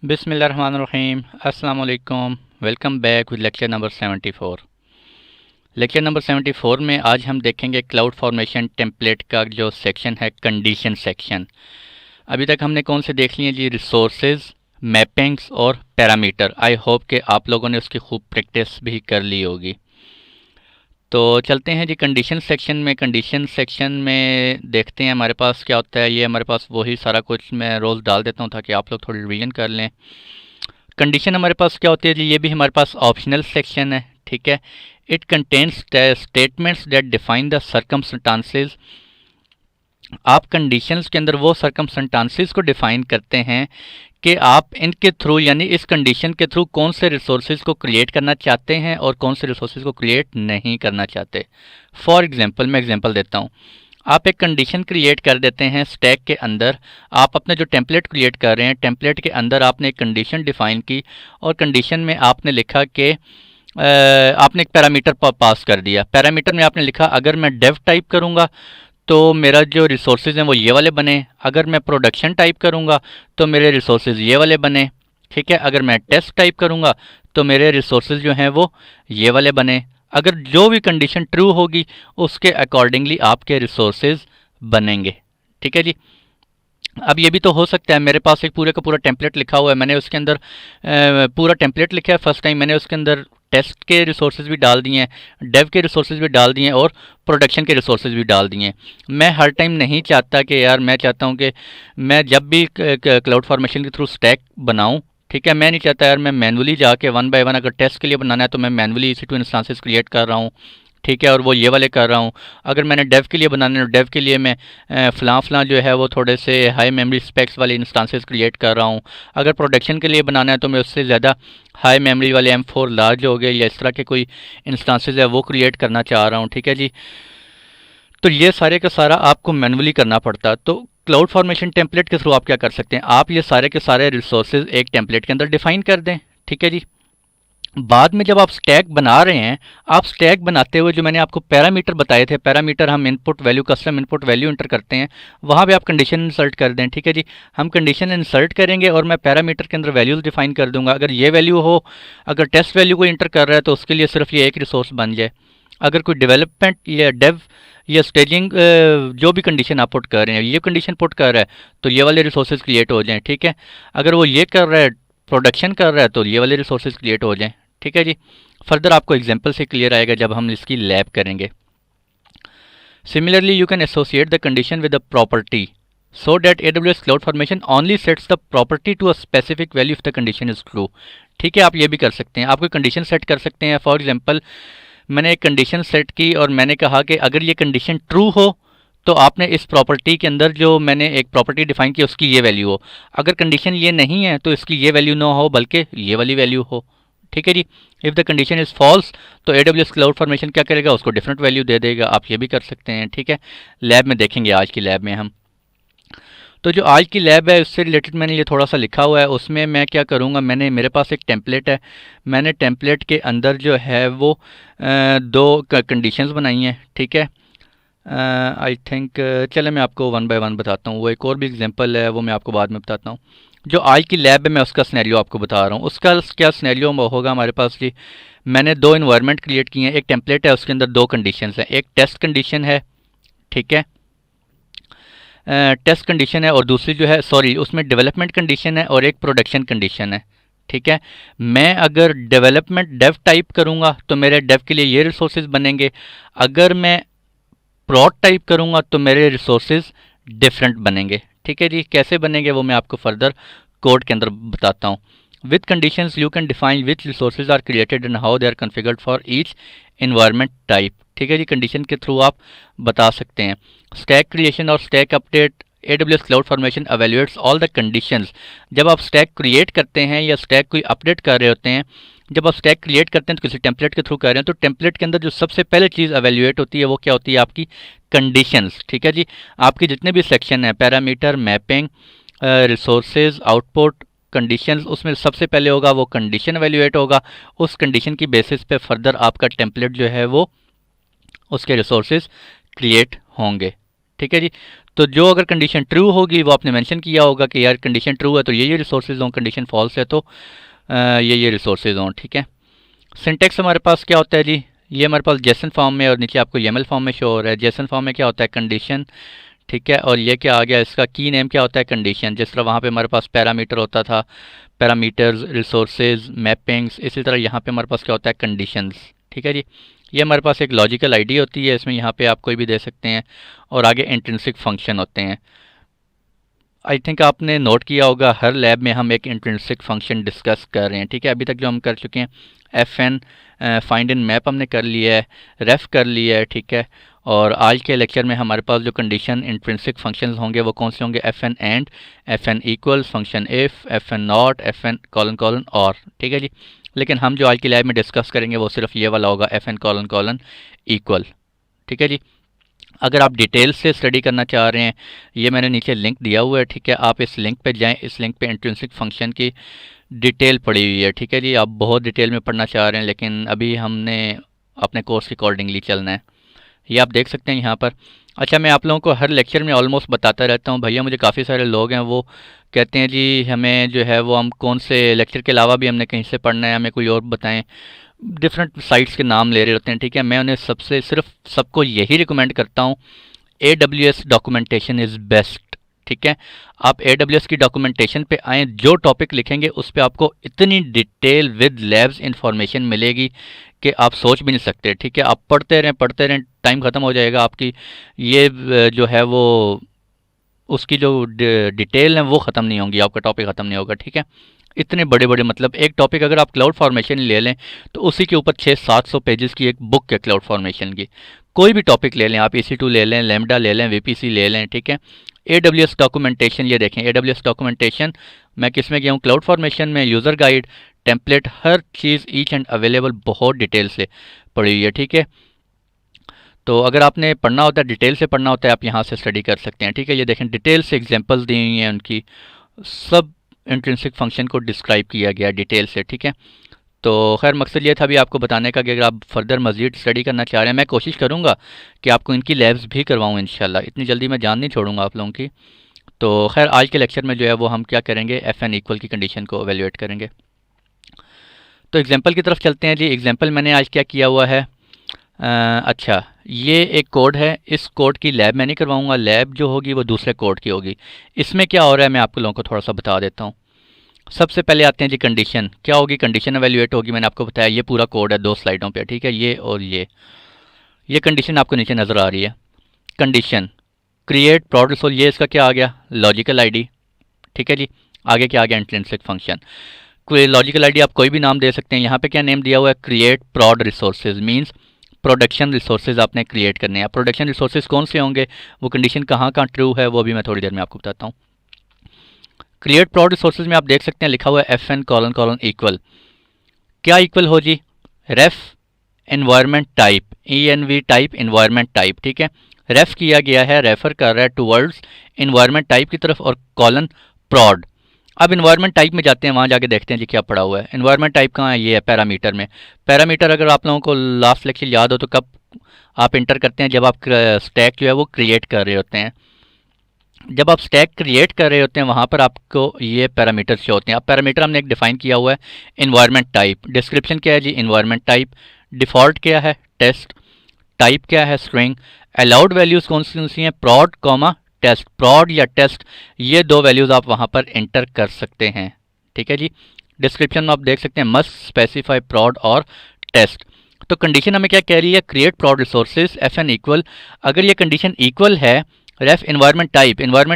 बिस्मिल्लाहिर्रहमानिर्रहीम। अस्सलाम वालेकुम। Welcome back with lecture number 74। Lecture number 74 में आज हम देखेंगे क्लाउड फॉर्मेशन टेम्पलेट का जो सेक्शन है, कंडीशन सेक्शन। अभी तक हमने कौन से देख लिए जी? रिसोर्सेज, मैपिंग्स और पैरामीटर। आई होप कि आप लोगों ने उसकी खूब प्रैक्टिस भी कर ली होगी। तो चलते हैं जी कंडीशन सेक्शन में। कंडीशन सेक्शन में देखते हैं हमारे पास क्या होता है। ये हमारे पास वही सारा कुछ मैं रोज़ डाल देता हूँ ताकि आप लोग थोड़ी रिवीजन कर लें। कंडीशन हमारे पास क्या होती है जी? ये भी हमारे पास ऑप्शनल सेक्शन है, ठीक है। It contains statements that define the circumstances. आप कंडीशंस के अंदर वो सर्कमस्टांसेस को डिफाइन करते हैं कि आप इनके थ्रू, यानी इस कंडीशन के थ्रू कौन से रिसोर्सेज को क्रिएट करना चाहते हैं और कौन से रिसोर्सेज को क्रिएट नहीं करना चाहते। फॉर एग्जांपल, मैं एग्जांपल देता हूँ। आप एक कंडीशन क्रिएट कर देते हैं स्टैक के अंदर। आप अपने जो टेम्पलेट क्रिएट कर रहे हैं, टेम्पलेट के अंदर आपने एक कंडीशन डिफाइन की और कंडीशन में आपने लिखा कि आपने एक पैरामीटर पास कर दिया। पैरामीटर में आपने लिखा अगर मैं डेव टाइप करूँगा तो मेरा जो रिसोर्सेज हैं वो ये वाले बने। अगर मैं प्रोडक्शन टाइप करूँगा तो मेरे रिसोर्सेज ये वाले बने, ठीक है। अगर मैं टेस्ट टाइप करूँगा तो मेरे रिसोर्सेज जो हैं वो ये वाले बने। अगर जो भी कंडीशन ट्रू होगी उसके अकॉर्डिंगली आपके रिसोर्सेज बनेंगे, ठीक है जी। अब ये भी तो हो सकता है मेरे पास एक पूरे का पूरा टेम्पलेट लिखा हुआ है, मैंने उसके अंदर पूरा टेम्पलेट लिखा है। फर्स्ट टाइम मैंने उसके अंदर टेस्ट के रिसोर्सेज भी डाल दिए हैं, डेव के रिसोर्सेज भी डाल दिए हैं और प्रोडक्शन के रिसोर्सेज भी डाल दिए हैं। मैं हर टाइम नहीं चाहता कि यार, मैं चाहता हूँ कि मैं जब भी क्लाउड फॉर्मेशन के थ्रू स्टैक बनाऊँ, ठीक है, मैं नहीं चाहता यार मैं मैनुअली जाके वन बाय वन, अगर टेस्ट के लिए बनाना है तो मैं मैनुअली EC2 इंस्टांसेस क्रिएट कर रहा हूँ, ठीक है, और वो ये वाले कर रहा हूँ। अगर मैंने डेव के लिए बनाने, डेव के लिए मैं फ़लाँ जो है वो थोड़े से हाई मेमोरी स्पेक्स वाले इंस्टांसेस क्रिएट कर रहा हूँ। अगर प्रोडक्शन के लिए बनाना है तो मैं उससे ज़्यादा हाई मेमोरी वाले M4 लार्ज हो गए या इस तरह के कोई इंस्टांसेस है वो क्रिएट करना चाह रहा हूँ, ठीक है जी। तो ये सारे का सारा आपको मैनुअली करना पड़ता है। तो क्लाउड फॉर्मेशन टेम्पलेट के थ्रू आप क्या कर सकते हैं, आप ये सारे के सारे रिसोर्सेज एक टेम्पलेट के अंदर डिफाइन कर दें, ठीक है जी। बाद में जब आप स्टैक बना रहे हैं, आप स्टैक बनाते हुए जो मैंने आपको पैरामीटर बताए थे, पैरामीटर हम input value, custom input value inter करते हैं, वहाँ पे आप कंडीशन इंसर्ट कर दें, ठीक है जी। हम कंडीशन इंसर्ट करेंगे और मैं पैरामीटर के अंदर वैल्यूज़ डिफाइन कर दूंगा। अगर ये वैल्यू हो, अगर टेस्ट वैल्यू को इंटर कर रहा है तो उसके लिए सिर्फ ये एक रिसोर्स बन जाए। अगर कोई डेवलपमेंट या डेव या स्टेजिंग जो भी कंडीशन आप पुट कर रहे हैं, ये कंडीशन पुट कर रहा है तो ये वाले रिसोर्सेज क्रिएट हो जाएं, ठीक है। अगर वो ये कर रहा है, प्रोडक्शन कर रहा है, तो ये वाले रिसोर्सेज क्रिएट हो जाएं, ठीक है जी। फर्दर आपको एग्जांपल से क्लियर आएगा जब हम इसकी लैब करेंगे। Similarly you can associate the condition with the property so that AWS Cloud Formation only sets the property to a specific value if the condition is true। ठीक है, आप ये भी कर सकते हैं, आप कोई कंडीशन सेट कर सकते हैं। फॉर एग्जांपल, मैंने एक कंडीशन सेट की और मैंने कहा कि अगर ये कंडीशन ट्रू हो तो आपने इस प्रॉपर्टी के अंदर जो मैंने एक प्रॉपर्टी डिफाइन की उसकी ये वैल्यू हो। अगर कंडीशन ये नहीं है तो इसकी ये वैल्यू ना हो बल्कि ये वाली वैल्यू हो, ठीक है जी। If the condition is false तो AWS क्लाउड फॉर्मेशन क्या करेगा, उसको डिफरेंट वैल्यू दे देगा। आप ये भी कर सकते हैं, ठीक है। लैब में देखेंगे, आज की लैब में हम। तो जो आज की लैब है उससे रिलेटेड मैंने ये थोड़ा सा लिखा हुआ है। उसमें मैं क्या करूँगा, मेरे पास एक टेम्पलेट है। मैंने टेम्पलेट के अंदर जो है वो दो कंडीशंस बनाई हैं, ठीक है। आई थिंक चले मैं आपको वन बाय वन बताता हूँ। वो एक और भी एग्जांपल है, वो मैं आपको बाद में बताता हूँ। जो आज की लैब है मैं उसका सिनेरियो आपको बता रहा हूँ। उसका क्या सिनेरियो होगा हमारे पास जी? मैंने दो इन्वायरमेंट क्रिएट किए हैं। एक टेम्पलेट है, उसके अंदर दो कंडीशंस हैं। एक टेस्ट कंडीशन है, ठीक है, टेस्ट कंडीशन है, और दूसरी जो है, सॉरी, उसमें डेवलपमेंट कंडीशन है और एक प्रोडक्शन कंडीशन है, ठीक है। मैं अगर डेवलपमेंट डेव टाइप करूँगा तो मेरे डेव के लिए ये रिसोर्सेज बनेंगे। अगर मैं प्रोड टाइप करूँगा तो मेरे रिसोर्सेज डिफरेंट बनेंगे, ठीक है जी। कैसे बनेंगे वो मैं आपको फर्दर कोड के अंदर बताता हूँ। With conditions you can define which resources are created and how they are configured for each environment type, ठीक है जी। कंडीशन के थ्रू आप बता सकते हैं। स्टैक क्रिएशन और stack update, AWS cloud formation evaluates all the conditions. जब आप स्टैक क्रिएट करते हैं या स्टैक कोई अपडेट कर रहे होते हैं, जब आप स्टैक क्रिएट करते हैं तो किसी टेम्पलेट के थ्रू कर रहे हैं, तो टेम्पलेट के अंदर जो सबसे पहले चीज़ एवेल्युएट होती है वो क्या होती है? आपकी कंडीशंस, ठीक है जी। आपके जितने भी सेक्शन हैं, parameter, mapping, resources, output, conditions, उसमें सबसे पहले होगा वो कंडीशन एवेल्युएट होगा। उस कंडीशन की बेसिस पे फर्दर आपका टेम्पलेट जो है वो उसके रिसोर्सेज क्रिएट होंगे, ठीक है जी। तो जो अगर कंडीशन ट्रू होगी वो आपने मेंशन किया होगा कि यार कंडीशन ट्रू है तो ये रिसोर्सेज हों, कंडीशन फॉल्स है तो ये रिसोर्सेज हों, ठीक है। सिंटेक्स हमारे पास क्या होता है जी, ये हमारे पास जेसन फॉर्म में और नीचे आपको YAML फॉर्म में शो हो रहा है। जेसन फॉर्म में क्या होता है कंडीशन, ठीक है, और ये क्या आ गया, इसका की नेम क्या होता है कंडीशन। जिस तरह वहाँ पे हमारे पास पैरामीटर होता था, पैरामीटर्स, रिसोर्सेज, मैपिंग्स, इसी तरह यहाँ पे हमारे पास क्या होता है कंडीशंस, ठीक है जी। ये हमारे पास एक लॉजिकल आईडी होती है, इसमें यहाँ पे आप कोई भी दे सकते हैं और आगे इंट्रिंसिक फंक्शन होते हैं। आई थिंक आपने नोट किया होगा हर लैब में हम एक इंट्रिंसिक फंक्शन डिस्कस कर रहे हैं, ठीक है। अभी तक जो हम कर चुके हैं FN फाइंड इन मैप हमने कर लिया है, रेफ कर लिया है, ठीक है। और आज के लेक्चर में हमारे पास जो कंडीशन इंट्रिंसिक फंक्शंस होंगे वो कौन से होंगे, FN and, FN equals, function if, FN not, FN colon colon और, ठीक है जी। लेकिन हम जो आज की लैब में डिस्कस करेंगे वो सिर्फ ये वाला होगा, FN कॉलन कॉलन इक्वल, ठीक है जी। अगर आप डिटेल से स्टडी करना चाह रहे हैं, ये मैंने नीचे लिंक दिया हुआ है, ठीक है। आप इस लिंक पे जाएं, इस लिंक पे इंट्रिंसिक फंक्शन की डिटेल पड़ी हुई है, ठीक है जी। आप बहुत डिटेल में पढ़ना चाह रहे हैं लेकिन अभी हमने अपने कोर्स के अकॉर्डिंगली चलना है, ये आप देख सकते हैं यहाँ पर। अच्छा, मैं आप लोगों को हर लेक्चर में ऑलमोस्ट बताता रहता हूँ भैया, मुझे काफ़ी सारे लोग हैं वो कहते हैं जी हमें जो है वो हम कौन से लेक्चर के अलावा भी हमने कहीं से पढ़ना है, हमें कोई और बताएं, डिफरेंट साइट्स के नाम ले रहे होते हैं, ठीक है। मैं उन्हें सिर्फ सबको यही रिकमेंड करता हूँ, AWS डॉक्यूमेंटेशन इज़ बेस्ट, ठीक है। आप AWS की डॉक्यूमेंटेशन पे आएँ, जो टॉपिक लिखेंगे उस पर आपको इतनी डिटेल विद लैब्स इंफॉर्मेशन मिलेगी कि आप सोच भी नहीं सकते, ठीक है। आप पढ़ते रहें, टाइम ख़त्म हो जाएगा आपकी, ये जो है वो उसकी जो डिटेल है वो ख़त्म नहीं होंगी, आपका टॉपिक ख़त्म नहीं होगा, ठीक है। इतने बड़े बड़े मतलब एक टॉपिक अगर आप क्लाउड फॉर्मेशन ले लें तो उसी के ऊपर 600-700 पेजेस की एक बुक है क्लाउड फॉर्मेशन की। कोई भी टॉपिक ले लें आप, EC2 ले लें, लैम्डा ले लें, VPC ले लें, ठीक है। AWS डॉक्यूमेंटेशन, ये देखें AWS डॉक्यूमेंटेशन, मैं किस में गया हूँ, क्लाउड फॉर्मेशन में, user guide, template, her cheese each and available बहुत डिटेल से पड़ी हुई है, ठीक है। तो अगर आपने पढ़ना होता है, डिटेल से पढ़ना होता है, आप यहाँ से स्टडी कर सकते हैं, ठीक है। ये देखें डिटेल से एग्जांपल्स दी हुई हैं उनकी, सब इंट्रिंसिक फंक्शन को डिस्क्राइब किया गया डिटेल से, ठीक है। तो खैर मकसद ये था भी आपको बताने का कि अगर आप फर्दर मज़ीद स्टडी करना चाह रहे हैं, मैं कोशिश करूँगा कि आपको इनकी लैब्स भी करवाऊँ इंशाल्लाह, इतनी जल्दी मैं जान नहीं छोड़ूंगा आप लोगों की। तो खैर आज के लेक्चर में जो है वो हम क्या करेंगे, FN इक्वल की कंडीशन को एवेल्यूएट करेंगे। तो एग्जाम्पल की तरफ चलते हैं जी। एग्जाम्पल मैंने आज क्या किया हुआ है, अच्छा ये एक कोड है, इस कोड की लैब मैं नहीं करवाऊंगा, लैब जो होगी वो दूसरे कोड की होगी। इसमें क्या हो रहा है मैं आप लोगों को थोड़ा सा बता देता हूँ। सबसे पहले आते हैं जी कंडीशन, क्या होगी, कंडीशन एवेल्यूएट होगी। मैंने आपको बताया ये पूरा कोड है 2 स्लाइडों पे, ठीक है, ये और ये कंडीशन आपको नीचे नज़र आ रही है। कंडीशन क्रिएट प्रोड रिसोर्स, ये इसका क्या आ गया, लॉजिकल आईडी, ठीक है जी। आगे क्या आ गया, इंट्रिंसिक फंक्शन। लॉजिकल आईडी आप कोई भी नाम दे सकते हैं, यहाँ पे क्या नेम दिया हुआ है, क्रिएट प्रोड रिसोर्सेज, मीन्स प्रोडक्शन रिसोर्सेज आपने क्रिएट करने हैं। प्रोडक्शन रिसोर्सेज कौन से होंगे, वो कंडीशन कहाँ ट्रू है वो भी मैं थोड़ी देर में आपको बताता हूँ। क्रिएट प्रोड रिसोर्सेज में आप देख सकते हैं लिखा हुआ है FN कॉलन कॉलन इक्वल, क्या इक्वल हो जी, ref environment type, ENV type, environment type, ठीक है। रेफ किया गया है, रेफर कर रहा है टूवर्ड्स एनवायरनमेंट टाइप की तरफ, और कॉलन प्रोड। अब इन्वायरमेंट टाइप में जाते हैं, वहाँ जाके देखते हैं जी क्या पड़ा हुआ है। इन्वायरमेंट टाइप कहाँ है, ये है पैरामीटर में। पैरामीटर अगर आप लोगों को लास्ट लेक्चर याद हो तो कब आप इंटर करते हैं, जब आप स्टैक जो है वो क्रिएट कर रहे होते हैं। जब आप स्टैक क्रिएट कर रहे होते हैं वहाँ पर आपको ये पैरामीटर शो होते हैं। अब पैरामीटर हमने एक डिफाइन किया हुआ है इन्वायरमेंट टाइप, डिस्क्रिप्शन क्या है जी, इन्वायरमेंट टाइप, डिफ़ॉल्ट क्या है, टेस्ट, टाइप क्या है, स्ट्रिंग, अलाउड वैल्यूज़ कौन सी हैं, प्रॉड कॉमा टेस्ट, प्रॉड या टेस्ट, ये 2 वैल्यूज़ आप वहाँ पर इंटर कर सकते हैं, ठीक है जी। डिस्क्रिप्शन में आप देख सकते हैं मस्ट स्पेसिफाई प्रॉड और टेस्ट। तो कंडीशन हमें क्या कह रही है, क्रिएट प्रॉड रिसोर्सेज FN इक्वल, अगर ये कंडीशन इक्वल है, रेफ इन्वायरमेंट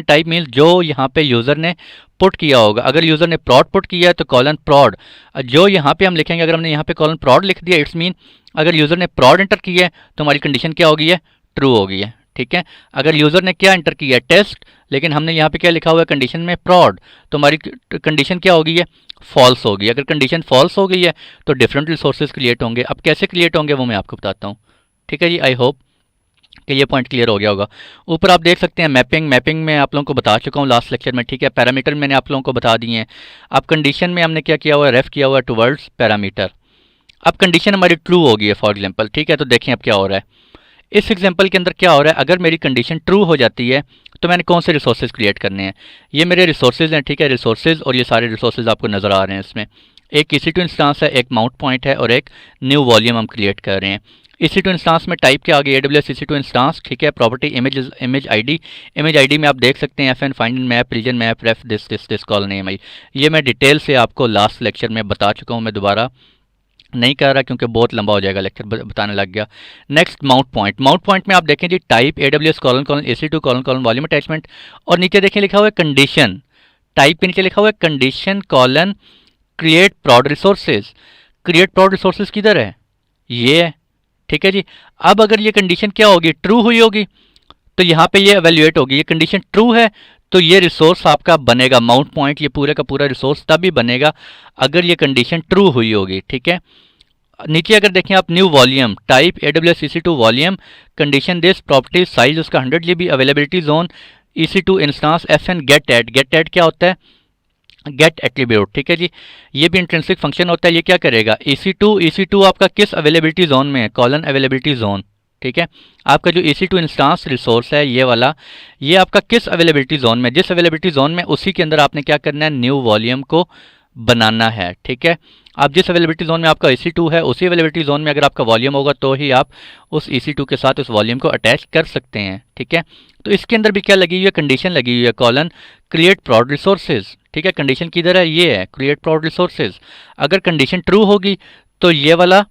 टाइप मीन्स जो यहाँ पे यूज़र ने पुट किया होगा। अगर यूज़र ने प्रॉड पुट किया है तो कॉलन प्रॉड, जो यहाँ पे हम लिखेंगे, अगर हमने यहाँ पे कॉलन प्रॉड लिख दिया, इट्स मीन अगर यूज़र ने प्रॉड एंटर किया है तो हमारी कंडीशन क्या हो गई है, ट्रू हो गई है, ठीक है। अगर यूज़र ने क्या एंटर किया है, टेस्ट, लेकिन हमने यहाँ पे क्या लिखा हुआ है कंडीशन में प्रॉड, तो हमारी कंडीशन क्या हो गई है, फॉल्स हो गई। अगर कंडीशन फॉल्स हो गई है तो डिफरेंट रिसोर्सेज क्रिएट होंगे। अब कैसे क्रिएट होंगे वो मैं आपको बताता हूँ, ठीक है जी। आई होप कि ये पॉइंट क्लियर हो गया होगा। ऊपर आप देख सकते हैं मैपिंग में आप लोगों को बता चुका हूँ लास्ट लेक्चर में, ठीक है। पैरामीटर मैंने आप लोगों को बता दिए हैं। अब कंडीशन में हमने क्या किया हुआ है, रेफ किया हुआ है टुवर्ड्स पैरामीटर। अब कंडीशन हमारी ट्रू हो गई है फॉर एग्जांपल, ठीक है। तो देखें अब क्या हो रहा है, इस एग्जांपल के अंदर क्या हो रहा है, अगर मेरी कंडीशन ट्रू हो जाती है तो मैंने कौन से रिसोर्सेज क्रिएट करने हैं, ये मेरे रिसोर्सेज हैं, ठीक है, रिसोर्सेज, और ये सारे रिसोर्सेज आपको नज़र आ रहे हैं इसमें। एक EC2 इंस्टांस है, एक माउंट पॉइंट है और एक न्यू वॉल्यूम हम क्रिएट कर रहे हैं। EC2 इंस्टांस में टाइप क्या आ गया, AWS EC2 इंस्टांस, ठीक है। प्रॉपर्टी इमेज आईडी में आप देख सकते हैं FN find map reason map ref this call name I. ये मैं डिटेल से आपको लास्ट लेक्चर में बता चुका हूँ, मैं दोबारा नहीं कर रहा क्योंकि बहुत लंबा हो जाएगा लेक्चर, बताने लग गया। नेक्स्ट माउंट पॉइंट में आप देखें जी type AWS colon colon EC2 colon colon volume attachment, और नीचे देखें लिखा हुआ है कंडीशन, टाइप के नीचे लिखा हुआ है कंडीशन कॉलन क्रिएट प्रॉड रिसोर्सेज। क्रिएट प्रॉड रिसोर्सेज किधर है, ये है, ठीक है जी। अब अगर ये कंडीशन क्या होगी, ट्रू हुई होगी तो यहाँ पे ये एवेल्युएट होगी, ये कंडीशन ट्रू है तो ये रिसोर्स आपका बनेगा माउंट पॉइंट, ये पूरे का पूरा रिसोर्स तभी बनेगा अगर ये कंडीशन ट्रू हुई होगी, ठीक है। नीचे अगर देखें आप new volume type AWS EC2 volume condition this property size उसका 100 GB availability zone EC2 instance FN get att क्या होता है, गेट एट्रीब्यूट, ठीक है जी। ये भी इंट्रिंसिक फंक्शन होता है। ये क्या करेगा, EC2 आपका किस अवेलेबिलिटी जोन में है, कॉलन अवेलेबिलिटी जोन, ठीक है। आपका जो EC2 इंस्टांस रिसोर्स है ये वाला, ये आपका किस अवेलेबिलिटी जोन में, जिस अवेलेबिलिटी जोन में उसी के अंदर आपने क्या करना है, न्यू वॉल्यूम को बनाना है, ठीक है। आप जिस अवेलेबिलिटी जोन में आपका EC2 है उसी अवेलेबिलिटी जोन में अगर आपका वॉल्यूम होगा तो ही आप उस EC2 के साथ उस वॉल्यूम को अटैच कर सकते हैं, ठीक है। तो इसके अंदर भी क्या लगी हुई है, कंडीशन लगी हुई है, कॉलन क्रिएट प्रॉड रिसोर्सेज, ठीक है। कंडीशन किधर है, ये है क्रिएट प्रॉड रिसोर्सेज। अगर कंडीशन ट्रू होगी तो ये वाला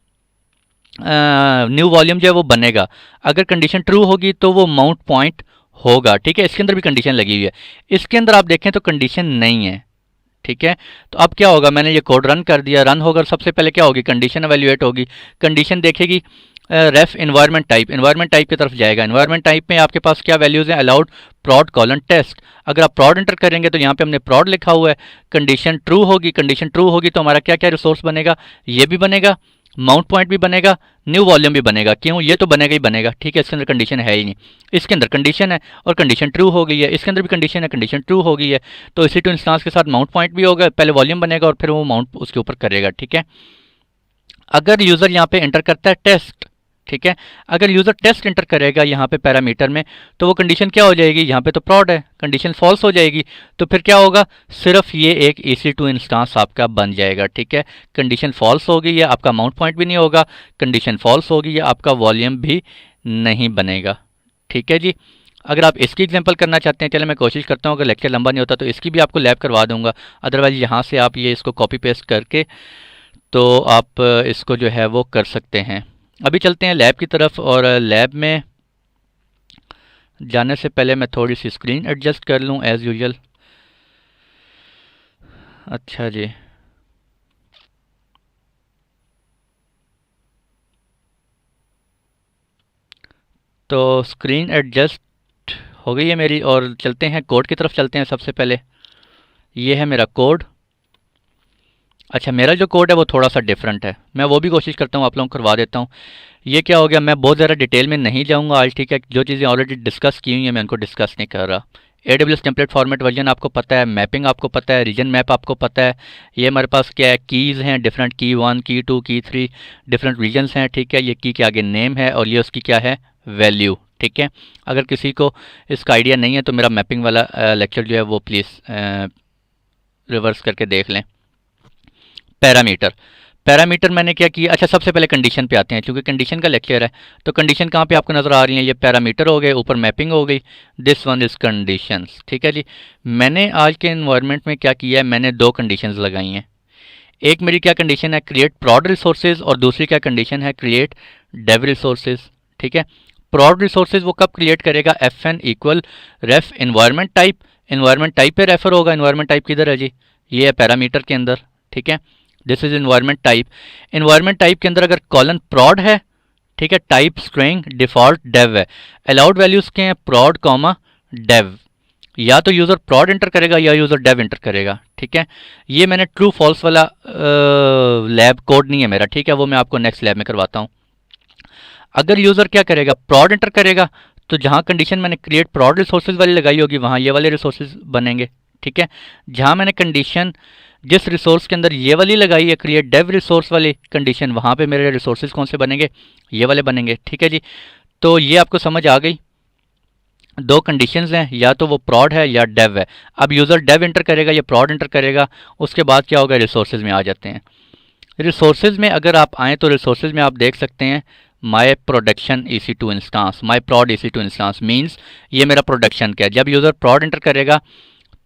न्यू वॉल्यूम जो है वो बनेगा, अगर कंडीशन ट्रू होगी तो वो माउंट पॉइंट होगा, ठीक है। इसके अंदर भी कंडीशन लगी हुई है, इसके अंदर आप देखें तो कंडीशन नहीं है, ठीक है। तो अब क्या होगा, मैंने ये कोड रन कर दिया, रन होगा, सबसे पहले क्या होगी, कंडीशन एवेल्युएट होगी, कंडीशन देखेगी रेफ इन्वायरमेंट टाइप की तरफ जाएगा। इन्वायरमेंट टाइप में आपके पास क्या वैल्यूज़ हैं, अलाउड प्रॉड कॉलन टेस्ट। अगर आप प्रॉड एंटर करेंगे तो यहाँ पे हमने प्रॉड लिखा हुआ है, कंडीशन ट्रू होगी तो हमारा क्या क्या रिसोर्स बनेगा, ये भी बनेगा, माउंट पॉइंट भी बनेगा, न्यू वॉल्यूम भी बनेगा। क्यों, ये तो बनेगा ही बनेगा, ठीक है। इसके अंदर कंडीशन है ही नहीं, इसके अंदर कंडीशन है और कंडीशन ट्रू हो गई है, इसके अंदर भी कंडीशन है, कंडीशन ट्रू हो गई है, तो EC2 इंस्टांस के साथ माउंट पॉइंट भी होगा, पहले वॉल्यूम बनेगा और फिर वो माउंट उसके ऊपर करेगा, ठीक है। अगर यूज़र यहाँ पे एंटर करता है टेस्ट, ठीक है, अगर यूज़र टेस्ट एंटर करेगा यहाँ पे पैरामीटर में तो वो कंडीशन क्या हो जाएगी, यहाँ पे तो प्रॉड है, कंडीशन फॉल्स हो जाएगी, तो फिर क्या होगा, सिर्फ ये एक EC2 इंस्टांस आपका बन जाएगा, ठीक है। कंडीशन फॉल्स हो गई है, आपका माउंट पॉइंट भी नहीं होगा, कंडीशन फॉल्स हो गई है, आपका वॉल्यूम भी नहीं बनेगा, ठीक है जी। अगर आप इसकी एग्जांपल करना चाहते हैं, चलो मैं कोशिश करता हूँ, अगर लेक्चर लंबा नहीं होता तो इसकी भी आपको लैब करवा दूंगा, अदरवाइज यहाँ से आप ये इसको कॉपी पेस्ट करके तो आप इसको जो है वो कर सकते हैं। अभी चलते हैं लैब की तरफ, और लैब में जाने से पहले मैं थोड़ी सी स्क्रीन एडजस्ट कर लूँ एज़ यूजुअल। अच्छा जी, तो स्क्रीन एडजस्ट हो गई है मेरी, और चलते हैं कोड की तरफ चलते हैं। सबसे पहले ये है मेरा कोड। अच्छा, मेरा जो कोड है वो थोड़ा सा डिफरेंट है, मैं वो भी कोशिश करता हूँ आप लोगों को करवा देता हूँ। ये क्या हो गया, मैं बहुत ज़्यादा डिटेल में नहीं जाऊँगा आज, ठीक है। जो चीज़ें ऑलरेडी डिस्कस की हुई हैं मैं उनको डिस्कस नहीं कर रहा। AWS टेम्पलेट फॉर्मेट वर्जन आपको पता है, मैपिंग आपको पता है, रीजन मैप आपको पता है। ये हमारे पास क्या है, कीज़ हैं डिफरेंट, की 1 की 2 की 3 डिफरेंट रीजन्स हैं, ठीक है। ये की के आगे नेम है और ये उसकी क्या है, वैल्यू, ठीक है। अगर किसी को इसका आइडिया नहीं है तो मेरा मैपिंग वाला लेक्चर जो है वो प्लीज़ रिवर्स करके देख लें। पैरामीटर मैंने क्या किया, अच्छा सबसे पहले कंडीशन पे आते हैं, क्योंकि कंडीशन का लेक्चर है तो कंडीशन कहाँ पे आपको नज़र आ रही है, ये पैरामीटर हो गए, ऊपर मैपिंग हो गई, दिस वन इज़ कंडीशंस, ठीक है जी। मैंने आज के इन्वायरमेंट में क्या किया है, मैंने दो कंडीशंस लगाई हैं। एक मेरी क्या कंडीशन है, क्रिएट प्रॉड रिसोर्सेज, और दूसरी क्या कंडीशन है, क्रिएट डेव रिसोर्सेज, ठीक है। प्रॉड रिसोर्सेज वो कब क्रिएट करेगा, FN इक्वल रेफ इन्वायरमेंट टाइप पे रेफर होगा। इन्वायरमेंट टाइप किधर है जी, ये है पैरामीटर के अंदर, ठीक है। दिस इज इन्वायरमेंट टाइप के अंदर अगर कॉलन प्रॉड है, ठीक है, टाइप स्ट्रिंग डिफॉल्ट डेव है, अलाउड वैल्यूज के हैं प्रॉड कॉमा डेव, या तो यूज़र प्रॉड एंटर करेगा या यूज़र डेव एंटर करेगा, ठीक है। ये मैंने ट्रू फॉल्स वाला लैब कोड नहीं है मेरा, ठीक है, वो मैं आपको नेक्स्ट लैब में करवाता हूँ। अगर यूज़र क्या करेगा, प्रॉड एंटर करेगा, तो जहाँ कंडीशन मैंने क्रिएट प्रॉड रिसोर्सेज वाली लगाई होगी वहाँ ये वाले रिसोर्सेज बनेंगे, ठीक है। जहाँ मैंने कंडीशन जिस रिसोर्स के अंदर ये वाली लगाई है, क्रिएट डेव रिसोर्स वाली कंडीशन, वहाँ पे मेरे रिसोर्सेज कौन से बनेंगे, ये वाले बनेंगे, ठीक है जी। तो ये आपको समझ आ गई। दो कंडीशंस हैं, या तो वो प्रॉड है या डेव है। अब यूज़र डेव इंटर करेगा या प्रॉड इंटर करेगा, उसके बाद क्या होगा, रिसोर्सेज में आ जाते हैं। रिसोर्सेज में अगर आप आएँ तो रिसोर्सेज में आप देख सकते हैं my production EC2 instance, my prod EC2 instance means ये मेरा प्रोडक्शन का है। जब यूज़र प्रॉड इंटर करेगा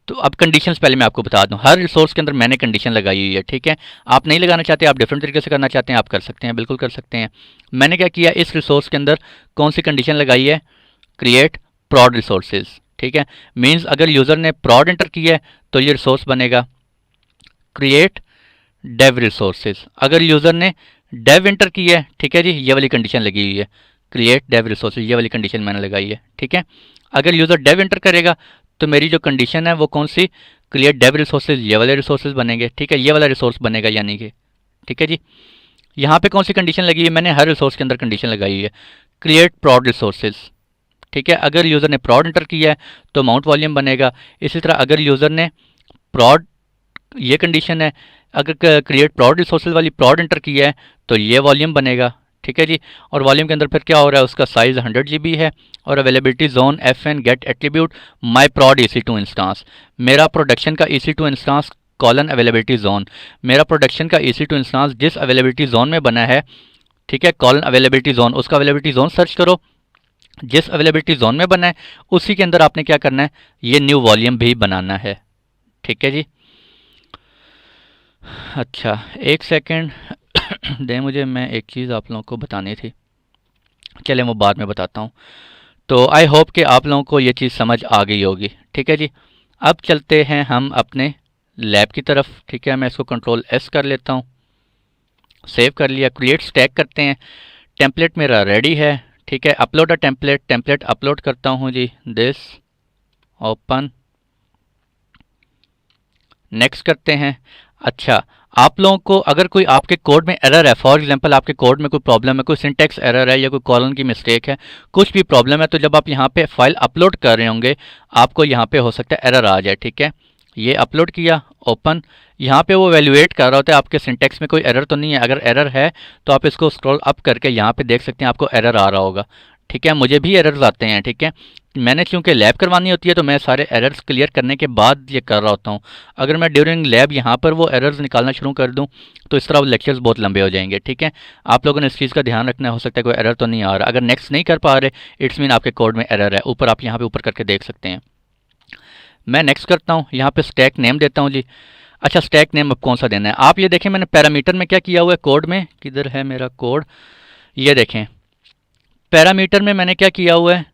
तो अब कंडीशंस पहले मैं आपको बता दूं, हर रिसोर्स के अंदर मैंने कंडीशन लगाई हुई है, ठीक है। आप नहीं लगाना चाहते, आप डिफरेंट तरीके से करना चाहते हैं, आप कर सकते हैं, बिल्कुल कर सकते हैं। मैंने क्या किया, इस रिसोर्स के अंदर कौन सी कंडीशन लगाई है, क्रिएट प्रॉड रिसोर्सेज, ठीक है। मीन्स अगर यूज़र ने प्रॉड एंटर किया है तो ये रिसोर्स बनेगा क्रिएट डेव रिसोर्सेज। अगर यूज़र ने डेव एंटर किया है, ठीक है जी, ये वाली कंडीशन लगी हुई है क्रिएट डेव रिसोर्सेज, ये वाली कंडीशन मैंने लगाई है, ठीक है। अगर यूज़र डेव एंटर करेगा तो मेरी जो कंडीशन है वो कौन सी, क्रिएट डेव रिसोर्सेज, ये वाले रिसोर्सेज बनेंगे, ठीक है, ये वाला रिसोर्स बनेगा यानी कि, ठीक है जी। यहाँ पे कौन सी कंडीशन लगी है, मैंने हर रिसोर्स के अंदर कंडीशन लगाई है क्रिएट प्रॉड रिसोर्सेज, ठीक है। अगर यूज़र ने प्रॉड एंटर किया है तो अमाउंट वॉल्यूम बनेगा। इसी तरह अगर यूज़र ने प्रॉड, ये कंडीशन है, अगर क्रिएट प्रॉड रिसोर्सेज वाली प्रॉड एंटर किया है तो ये वॉल्यूम बनेगा, ठीक है जी। और वॉल्यूम के अंदर फिर क्या हो रहा है, उसका साइज़ 100 GB है और availability zone FN get attribute my prod EC2 instance, मेरा प्रोडक्शन का EC2 instance colon availability zone, मेरा प्रोडक्शन का EC2 इंस्टांस जिस अवेलेबिलिटी जोन में बना है, ठीक है, कॉलन अवेलेबिलिटी जोन, उसका अवेलेबिलिटी जोन सर्च करो, जिस अवेलेबिलिटी जोन में बना है उसी के अंदर आपने क्या करना है, ये न्यू वॉल्यूम भी बनाना है, ठीक है जी। अच्छा एक सेकेंड दें मुझे, मैं एक चीज़ आप लोगों को बतानी थी, चले वो बाद में बताता हूँ। तो आई होप कि आप लोगों को ये चीज़ समझ आ गई होगी, ठीक है जी। अब चलते हैं हम अपने लैब की तरफ, ठीक है। मैं इसको Ctrl+S कर लेता हूँ, सेव कर लिया, क्रिएट स्टैक करते हैं। टेम्पलेट मेरा रेडी है, ठीक है। Upload a template, template upload करता हूँ जी, दिस ओपन, नेक्स्ट करते हैं। अच्छा आप लोगों को अगर कोई आपके कोड में एरर है, फॉर एग्जांपल आपके कोड में कोई प्रॉब्लम है, कोई सिंटैक्स एरर है या कोई कॉलन की मिस्टेक है, कुछ भी प्रॉब्लम है, तो जब आप यहाँ पे फाइल अपलोड कर रहे होंगे आपको यहाँ पे हो सकता है एरर आ जाए, ठीक है। ये अपलोड किया, ओपन, यहाँ पे वो वैल्यूएट कर रहा होता है आपके सिंटैक्स में कोई एरर तो नहीं है। अगर एरर है तो आप इसको स्क्रॉल अप करके यहाँ पे देख सकते हैं आपको एरर आ रहा होगा, ठीक है। मुझे भी एरर्स आते हैं, ठीक है। मैंने क्योंकि लैब करवानी होती है तो मैं सारे एरर्स क्लियर करने के बाद ये कर रहा होता हूँ। अगर मैं ड्यूरिंग लैब यहाँ पर वो एरर्स निकालना शुरू कर दूँ तो इस तरह लेक्चर्स बहुत लंबे हो जाएंगे, ठीक है। आप लोगों ने इस चीज़ का ध्यान रखना, हो सकता है कोई एरर तो नहीं आ रहा। अगर नेक्स्ट नहीं कर पा रहे इट्स मीन आपके कोड में एरर है, ऊपर आप यहाँ पे ऊपर करके देख सकते हैं। मैं नेक्स्ट करता हूँ, यहाँ पे स्टैक नेम देता हूँ जी। अच्छा स्टैक नेम अब कौन सा देना है, आप ये देखें मैंने पैरामीटर में क्या किया हुआ है, कोड में किधर है मेरा कोड, ये देखें पैरामीटर में मैंने क्या किया हुआ है,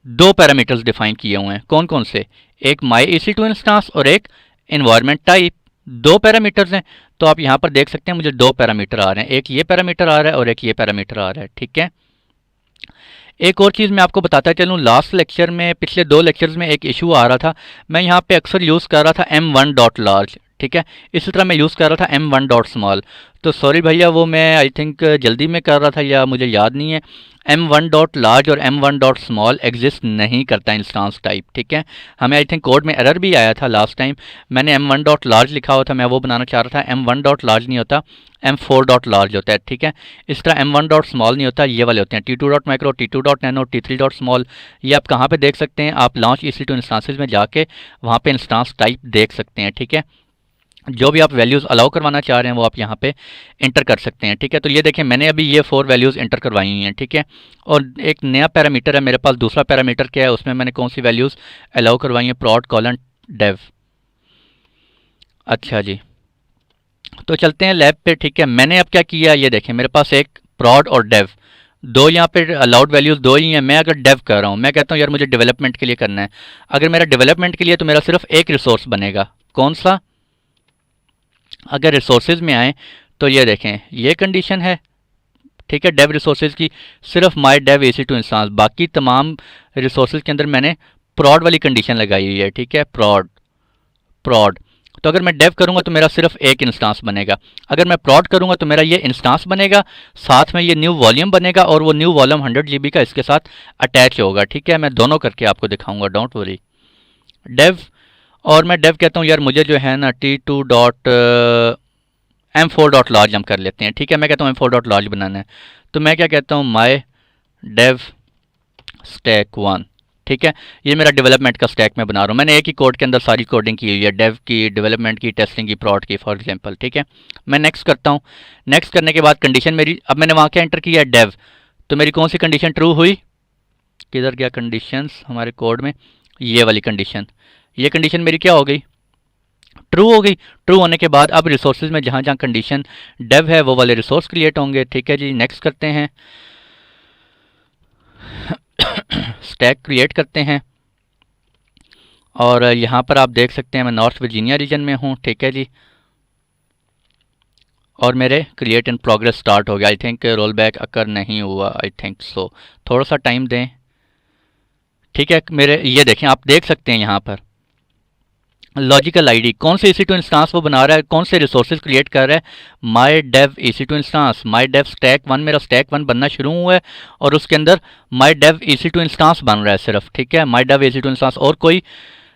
दो पैरामीटर्स डिफाइन किए हुए हैं। कौन कौन से, एक माई EC2 इंस्टांस और एक एनवायरनमेंट टाइप, दो पैरामीटर्स हैं। तो आप यहाँ पर देख सकते हैं मुझे दो पैरामीटर आ रहे हैं, एक ये पैरामीटर आ रहा है और एक ये पैरामीटर आ रहा है, ठीक है। एक और चीज़ मैं आपको बताता चलूँ, लास्ट लेक्चर में, पिछले दो लेक्चर्स में एक इशू आ रहा था, मैं यहाँ पे अक्सर यूज़ कर रहा था M1 डॉट लार्ज, ठीक है। इसी तरह मैं यूज़ कर रहा था M1 डॉट स्मॉल, तो सॉरी भैया वो मैं आई थिंक जल्दी में कर रहा था या मुझे याद नहीं है। M1 डॉट लार्ज और M1 डॉट स्मॉल एग्जिस्ट नहीं करता इंस्टांस टाइप, ठीक है। हमें आई थिंक कोड में एरर भी आया था लास्ट टाइम, मैंने M1 डॉट लार्ज लिखा हुआ था, मैं वो बनाना चाह रहा था। M1 डॉट लार्ज नहीं होता, M4 डॉट लार्ज होता है, ठीक है। इस तरह M1 डॉट स्मॉल नहीं होता, ये वाले होते हैं T2 dot micro, T2 dot nano, T3 dot small. ये आप कहाँ पे देख सकते हैं, आप लॉन्च EC2 इंस्टांसेज में जाके वहाँ पे इंस्टांस टाइप देख सकते हैं, ठीक है। जो भी आप वैल्यूज़ अलाउ करवाना चाह रहे हैं वो आप यहाँ पे इंटर कर सकते हैं, ठीक है। तो ये देखें मैंने अभी ये 4 वैल्यूज़ इंटर करवाई हुई हैं, ठीक है। और एक नया पैरामीटर है मेरे पास, दूसरा पैरामीटर क्या है, उसमें मैंने कौन सी वैल्यूज़ अलाउ करवाई हैं, प्रॉड कॉलन डेव। अच्छा जी तो चलते हैं लैब पे, ठीक है। मैंने अब क्या किया, ये देखें मेरे पास एक प्रॉड और डेव, दो यहाँ पे अलाउड वैल्यूज़ दो ही हैं। मैं अगर डेव कर रहा हूँ, मैं कहता हूँ यार मुझे डेवलपमेंट के लिए करना है, अगर मेरा डेवलपमेंट के लिए तो मेरा सिर्फ एक रिसोर्स बनेगा, कौन सा, अगर रिसोर्सेज में आए तो ये देखें ये कंडीशन है, ठीक है, डेव रिसोर्सेज की, सिर्फ माई डेव EC2 इंस्टांस, बाकी तमाम रिसोर्सेज के अंदर मैंने प्रॉड वाली कंडीशन लगाई हुई है, ठीक है, प्रॉड प्रॉड। तो अगर मैं डेव करूंगा तो मेरा सिर्फ एक इंस्टांस बनेगा, अगर मैं प्रॉड करूंगा तो मेरा ये इंस्टांस बनेगा, साथ में ये न्यू वॉल्यूम बनेगा और वो न्यू वॉल्यूम 100 GB का इसके साथ अटैच होगा, ठीक है। मैं दोनों करके आपको दिखाऊंगा, डोंट वरी। डेव, और मैं डेव कहता हूँ यार मुझे जो है ना T2 dot M4 dot large हम कर लेते हैं, ठीक है। मैं कहता हूँ M4 डॉट लार्ज बनाना है, तो मैं क्या कहता हूँ माई डेव स्टैक 1। ठीक है, ये मेरा डेवलपमेंट का स्टैक मैं बना रहा हूँ। मैंने एक ही कोड के अंदर सारी कोडिंग की हुई है, डेव की, डेवलपमेंट की, टेस्टिंग की, प्रॉड की, फॉर एग्जांपल। ठीक है, मैं नेक्स्ट करता हूँ। नेक्स्ट करने के बाद कंडीशन मेरी, अब मैंने वहाँ क्या एंटर किया, डेव, तो मेरी कौन सी कंडीशन ट्रू हुई, किधर गया कंडीशंस हमारे कोड में, ये वाली कंडीशन, ये कंडीशन मेरी क्या हो गई, ट्रू हो गई। ट्रू होने के बाद अब रिसोर्सेज में जहाँ जहाँ कंडीशन डेव है वो वाले रिसोर्स क्रिएट होंगे। ठीक है जी, नेक्स्ट करते हैं, स्टैक क्रिएट करते हैं और यहाँ पर आप देख सकते हैं मैं नॉर्थ वर्जीनिया रीजन में हूँ। ठीक है जी, और मेरे क्रिएट इन प्रोग्रेस स्टार्ट हो गया। आई थिंक रोल बैक अकर नहीं हुआ, आई थिंक सो, थोड़ा सा टाइम दें। ठीक है, मेरे ये देखें, आप देख सकते हैं यहाँ पर लॉजिकल आईडी, कौन से EC2 इंस्टांस वो बना रहा है, कौन से रिसोर्सेज क्रिएट कर रहा है, माई डेव EC2 इंस्टांस, माई डेव स्टैक 1, मेरा स्टैक 1 बनना शुरू हुआ है और उसके अंदर माई डेव EC2 इंस्टांस बन रहा है सिर्फ। ठीक है, माई डेव EC2 इंस्टांस, और कोई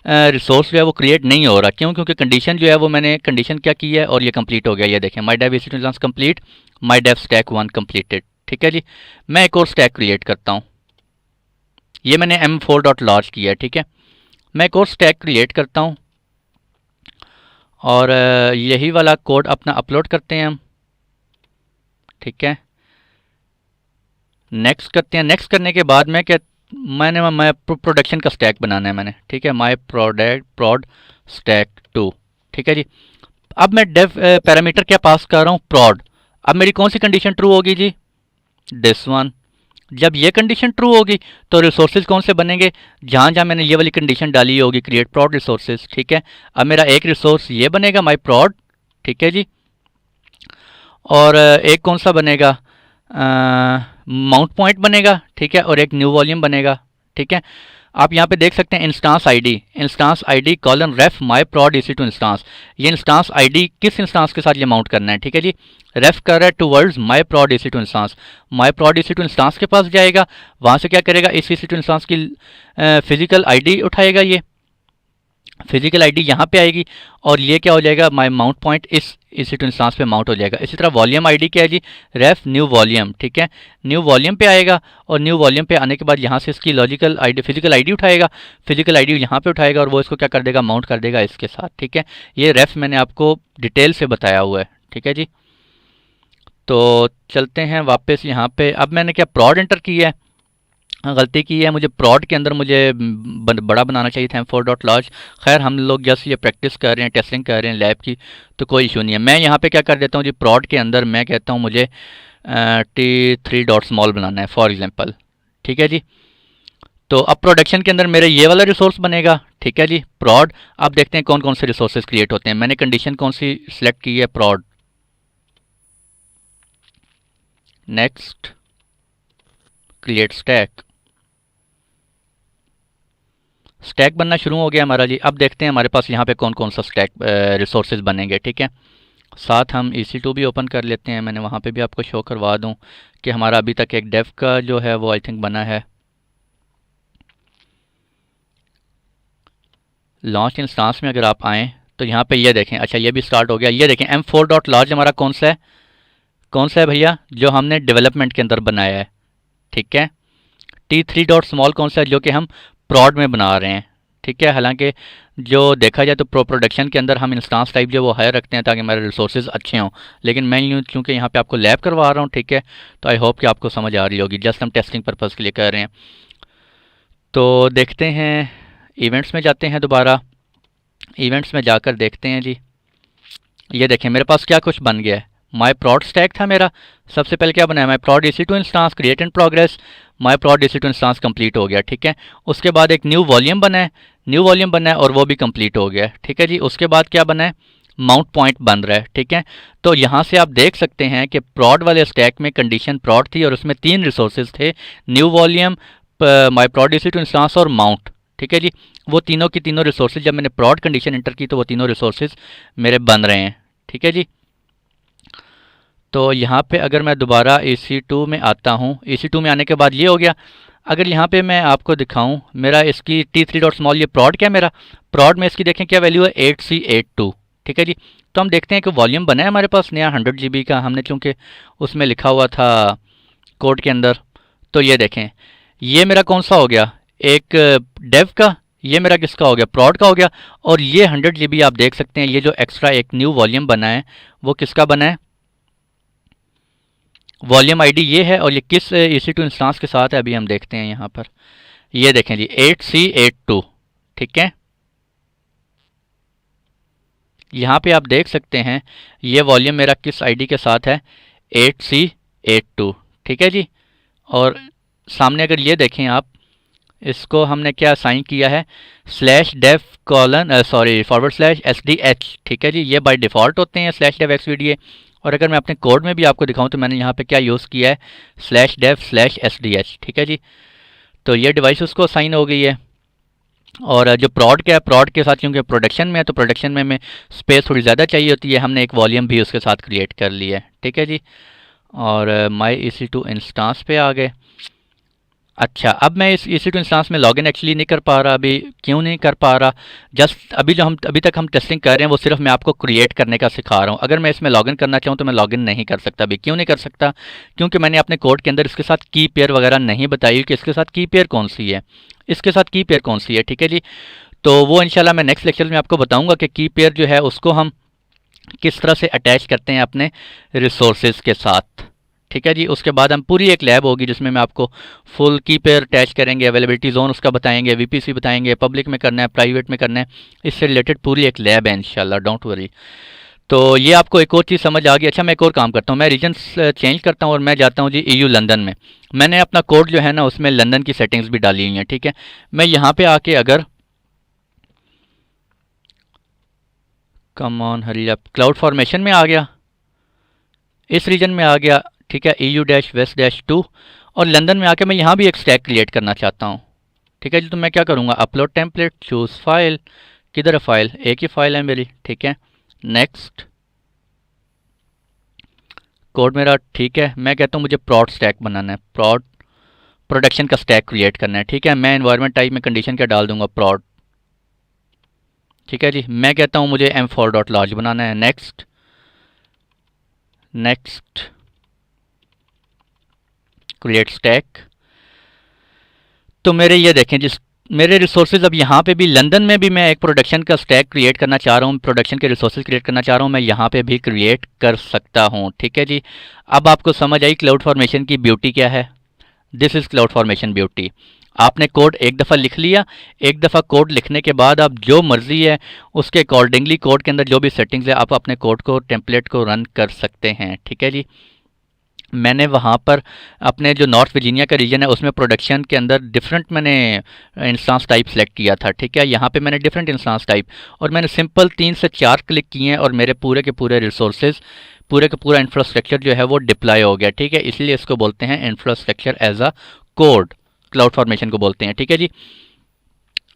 रिसोर्स जो है वो क्रिएट नहीं हो रहा। क्यों? क्योंकि कंडीशन जो है वो मैंने कंडीशन क्या की है और ये कंप्लीट हो गया। ये देखें, माई डेव EC2 इंस्टांस कंप्लीट, माई डेव स्टैक 1 कंप्लीटेड। ठीक है जी, मैं एक और स्टैक क्रिएट करता हूँ, ये मैंने m4.large किया है। ठीक है, मैं एक और स्टैक क्रिएट करता हूँ और यही वाला कोड अपना अपलोड करते हैं हम। ठीक है, नेक्स्ट करते हैं। नेक्स्ट करने के बाद मैं क्या, मैं प्रोडक्शन का स्टैक बनाना है मैंने। ठीक है, माई प्रॉड स्टैक 2। ठीक है जी, अब मैं डेव पैरामीटर क्या पास कर रहा हूँ, प्रॉड। अब मेरी कौन सी कंडीशन ट्रू होगी जी, दिस वन। जब ये कंडीशन ट्रू होगी तो रिसोर्सेज कौन से बनेंगे, जहाँ जहाँ मैंने ये वाली कंडीशन डाली होगी, क्रिएट प्रॉड रिसोर्सेज। ठीक है, अब मेरा एक रिसोर्स ये बनेगा माई प्रॉड। ठीक है जी, और एक कौन सा बनेगा, माउंट पॉइंट बनेगा। ठीक है, और एक न्यू वॉल्यूम बनेगा। ठीक है, आप यहाँ पे देख सकते हैं इंस्टांस आईडी कॉलन रेफ माई प्रॉड EC2 इंस्टांस, ये इंस्टांस आईडी किस इंस्टांस के साथ ये माउंट करना है। ठीक है जी, रेफ कर रहा है towards my prod EC2 instance, my prod EC2 instance के पास जाएगा, वहाँ से क्या करेगा, इस EC2 इंस्टांस की फिजिकल आईडी उठाएगा, ये फिजिकल आईडी यहाँ पे आएगी और ये क्या हो जाएगा, माई माउंट पॉइंट इस EC2 इंस्टांस पे माउंट हो जाएगा। इसी तरह वॉल्यूम आईडी क्या है जी, रेफ न्यू वॉल्यूम। ठीक है, न्यू वॉल्यूम पे आएगा और न्यू वॉल्यूम पे आने के बाद यहाँ से इसकी लॉजिकल आईडी, फिजिकल आईडी उठाएगा, फिजिकल आईडी यहाँ पे उठाएगा और वो इसको क्या कर देगा, माउंट कर देगा इसके साथ। ठीक है, ये रेफ मैंने आपको डिटेल से बताया हुआ है। ठीक है जी, तो चलते हैं वापस यहाँ पे। अब मैंने क्या प्रॉड एंटर किया है, गलती की है, मुझे प्रॉड के अंदर मुझे बड़ा बनाना चाहिए था m4.large। खैर हम लोग जस्ट ये प्रैक्टिस कर रहे हैं, टेस्टिंग कर रहे हैं लैब की, तो कोई इशू नहीं है। मैं यहाँ पे क्या कर देता हूँ जी, प्रॉड के अंदर मैं कहता हूँ मुझे t3.small बनाना है फॉर एग्जांपल। ठीक है जी, तो अब प्रोडक्शन के अंदर मेरे ये वाला रिसोर्स बनेगा। ठीक है जी, प्रॉड। अब देखते हैं कौन कौन से रिसोर्सेज क्रिएट होते हैं। मैंने कंडीशन कौन सी सिलेक्ट की है, प्रॉड। नेक्स्ट, क्रिएट स्टैक, स्टैक बनना शुरू हो गया हमारा जी। अब देखते हैं हमारे पास यहाँ पे कौन कौन सा स्टैक रिसोर्सेज बनेंगे। ठीक है, साथ हम EC2 भी ओपन कर लेते हैं, मैंने वहाँ पे भी आपको शो करवा दूँ कि हमारा अभी तक एक डेव का जो है वो आई थिंक बना है। लॉन्च इंस्टांस में अगर आप आएँ तो यहाँ पे ये देखें, अच्छा ये भी स्टार्ट हो गया। ये देखें m4.large हमारा कौन सा है भैया, जो हमने डेवलपमेंट के अंदर बनाया है। ठीक है, t3.small कौन सा है, जो कि हम प्रॉड में बना रहे हैं। ठीक है, हालांकि जो देखा जाए तो प्रोडक्शन के अंदर हम इंस्टांस टाइप जो वो हायर रखते हैं ताकि हमारे रिसोर्सेज अच्छे हों, लेकिन मैं यूँ क्योंकि यहाँ पे आपको लैब करवा रहा हूँ। ठीक है, तो आई होप कि आपको समझ आ रही होगी, जस्ट हम टेस्टिंग पर्पज़ के लिए कर रहे हैं। तो देखते हैं, इवेंट्स में जाते हैं, दोबारा इवेंट्स में जाकर देखते हैं जी। ये देखें मेरे पास क्या कुछ बन गया है, माई प्रॉड स्टैक था मेरा, सबसे पहले क्या बनाया, my prod EC2 instance create in progress, my prod EC2 instance complete हो गया। ठीक है, उसके बाद एक न्यू वॉल्यूम बना है, और वो भी कंप्लीट हो गया। ठीक है जी, उसके बाद क्या बना है, माउंट पॉइंट बन रहा है। ठीक है, तो यहाँ से आप देख सकते हैं कि प्रॉड वाले स्टैक में कंडीशन प्रॉड थी और उसमें 3 रिसोर्सेज थे, न्यू वॉल्यूम, माई प्रॉड EC2 इंस्टांस और माउंट। ठीक है जी, वो तीनों की तीनों रिसोर्सेज जब मैंने प्रॉड कंडीशन एंटर की तो वो तीनों रिसोर्सेज मेरे बन रहे हैं। ठीक है जी, तो यहाँ पे अगर मैं दोबारा EC2 में आता हूँ, EC2 में आने के बाद ये हो गया। अगर यहाँ पे मैं आपको दिखाऊँ, मेरा इसकी t3.small ये प्रॉड क्या है, मेरा प्रॉड में इसकी देखें क्या वैल्यू है, 8C82। ठीक है जी, तो हम देखते हैं कि वॉल्यूम बना है हमारे पास नया 100 GB का, हमने चूँकि उसमें लिखा हुआ था कोड के अंदर। तो ये देखें, ये मेरा कौन सा हो गया, एक डेव का, ये मेरा किसका हो गया, प्रॉड का हो गया। और ये 100 GB आप देख सकते हैं, ये जो एक्स्ट्रा एक न्यू वॉल्यूम बना है वो किसका बना है, वॉल्यूम आईडी ये है। और ये किस EC2 इंस्टांस के साथ है अभी हम देखते हैं यहाँ पर। ये देखें जी 8C82, ठीक है। यहाँ पे आप देख सकते हैं ये वॉल्यूम मेरा किस आईडी के साथ है, 8C82, ठीक है जी। और सामने अगर ये देखें आप, इसको हमने क्या असाइन किया है, /dev:/SDH, ठीक है जी। ये बाय डिफ़ॉल्ट होते हैं /dev:/xvda। और अगर मैं अपने कोड में भी आपको दिखाऊं तो मैंने यहाँ पे क्या यूज़ किया है, /dev/SDH, ठीक है जी। तो ये डिवाइस उसको असाइन हो गई है। और जो प्रॉड का है, प्रॉड के साथ क्योंकि प्रोडक्शन में है तो प्रोडक्शन में हमें स्पेस थोड़ी ज़्यादा चाहिए होती है, हमने एक वॉल्यूम भी उसके साथ क्रिएट कर लिया है, ठीक है जी। और माई EC2 इंस्टांस पे आ गए। अच्छा, अब मैं इस EC2 इंस्टांस में लॉगिन एक्चुअली नहीं कर पा रहा, अभी क्यों नहीं कर पा रहा, जस्ट अभी जो हम अभी तक हम टेस्टिंग कर रहे हैं वो सिर्फ मैं आपको क्रिएट करने का सिखा रहा हूँ। अगर मैं इसमें लॉगिन करना चाहूँ तो मैं लॉगिन नहीं कर सकता। अभी क्यों नहीं कर सकता, क्योंकि मैंने अपने कोड के अंदर इसके साथ की पेयर वगैरह नहीं बताई कि इसके साथ की पेयर कौन सी है, इसके साथ की पेयर कौन सी है, ठीक है जी। तो वो इंशाल्लाह मैं नेक्स्ट लेक्चर में आपको बताऊँगा कि की पेयर जो है उसको हम किस तरह से अटैच करते हैं अपने रिसोर्सेज के साथ, ठीक है जी। उसके बाद हम पूरी एक लैब होगी जिसमें मैं आपको फुल की पेयर अटैच करेंगे, अवेलेबिलिटी जोन उसका बताएंगे, VPC बताएंगे, पब्लिक में करना है, प्राइवेट में करना है, इससे रिलेटेड पूरी एक लैब है इंशाल्लाह, डोंट वरी। तो ये आपको एक और चीज़ समझ आ गई। अच्छा, मैं एक और काम करता हूँ, मैं रीजन चेंज करता हूँ और मैं जाता हूँ जी EU लंदन में। मैंने अपना कोड जो है ना उसमें लंदन की सेटिंग्स भी डाली हुई हैं, ठीक है। मैं यहाँ पे आके अगर come on hurry up, cloud formation में आ गया, इस रीजन में आ गया, ठीक है, EU-West-2, और लंदन में आके मैं यहाँ भी एक स्टैक क्रिएट करना चाहता हूँ, ठीक है जी। तो मैं क्या करूँगा, अपलोड टेम्पलेट, चूज़ फाइल, किधर है फाइल, एक ही फाइल है मेरी, ठीक है। नेक्स्ट, कोड मेरा ठीक है। मैं कहता हूँ मुझे प्रॉड स्टैक बनाना है, प्रॉड प्रोडक्शन का स्टैक क्रिएट करना है, ठीक है। मैं एनवायरनमेंट टाइप में कंडीशन क्या डाल दूंगा, प्रॉड, ठीक है जी। मैं कहता हूँ मुझे m4.large बनाना है। Next, next, create stack. तो मेरे ये देखें जिस मेरे रिसोर्सेज अब यहाँ पे भी लंदन में भी मैं एक प्रोडक्शन का स्टैक क्रिएट करना चाह रहा हूँ, प्रोडक्शन के रिसोर्सेज क्रिएट करना चाह रहा हूँ, मैं यहाँ पे भी क्रिएट कर सकता हूँ, ठीक है जी। अब आपको समझ आई क्लाउड फॉर्मेशन की ब्यूटी क्या है। This is cloud formation beauty. आपने कोड एक दफ़ा लिख लिया, एक दफ़ा कोड लिखने के बाद आप जो मर्ज़ी है उसके अकॉर्डिंगली कोड के अंदर जो भी सेटिंग्स है आप अपने कोड को, टेम्पलेट को रन कर सकते हैं, ठीक है जी। मैंने वहाँ पर अपने जो नॉर्थ वर्जीनिया का रीजन है उसमें प्रोडक्शन के अंदर डिफरेंट मैंने इंस्टांस टाइप सेलेक्ट किया था, ठीक है। यहाँ पे मैंने डिफरेंट इंस्टांस टाइप और मैंने सिंपल 3 से 4 क्लिक किए हैं और मेरे पूरे के पूरे रिसोर्सेज, पूरे का पूरा इंफ्रास्ट्रक्चर जो है वो डिप्लॉय हो गया, ठीक है। इसलिए इसको बोलते हैं infrastructure as a code, cloud formation को बोलते हैं, ठीक है जी।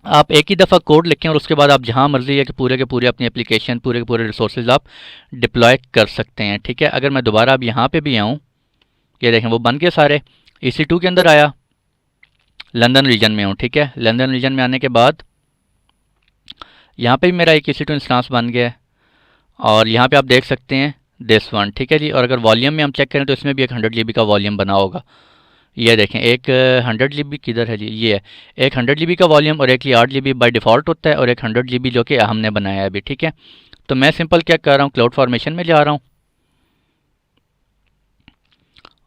आप एक ही दफ़ा कोड लिखें और उसके बाद आप जहाँ मर्जी है कि पूरे के पूरे अपनी एप्लीकेशन, पूरे के पूरे रिसोर्सेज आप डिप्लॉय कर सकते हैं, ठीक है। अगर मैं दोबारा अब यहाँ पे भी आऊँ, ये देखें वो बन के सारे EC2 के अंदर आया, लंदन रीजन में हूँ, ठीक है। लंदन रीजन में आने के बाद यहाँ पे भी मेरा एक EC2 इंस्टांस बन गया है और यहाँ पे आप देख सकते हैं दिस वन, ठीक है जी। और अगर वॉल्यूम में हम चेक करें तो इसमें भी एक 100 GB का वॉल्यूम बना होगा। ये देखें एक 100 GB किधर है जी, ये है एक 100 GB का वॉल्यूम और एक ये 8 GB बाय डिफ़ॉल्ट होता है और एक 100 GB जो कि हमने बनाया है अभी, ठीक है। तो मैं सिंपल क्या कर रहा हूँ, क्लाउड फॉर्मेशन में जा रहा हूँ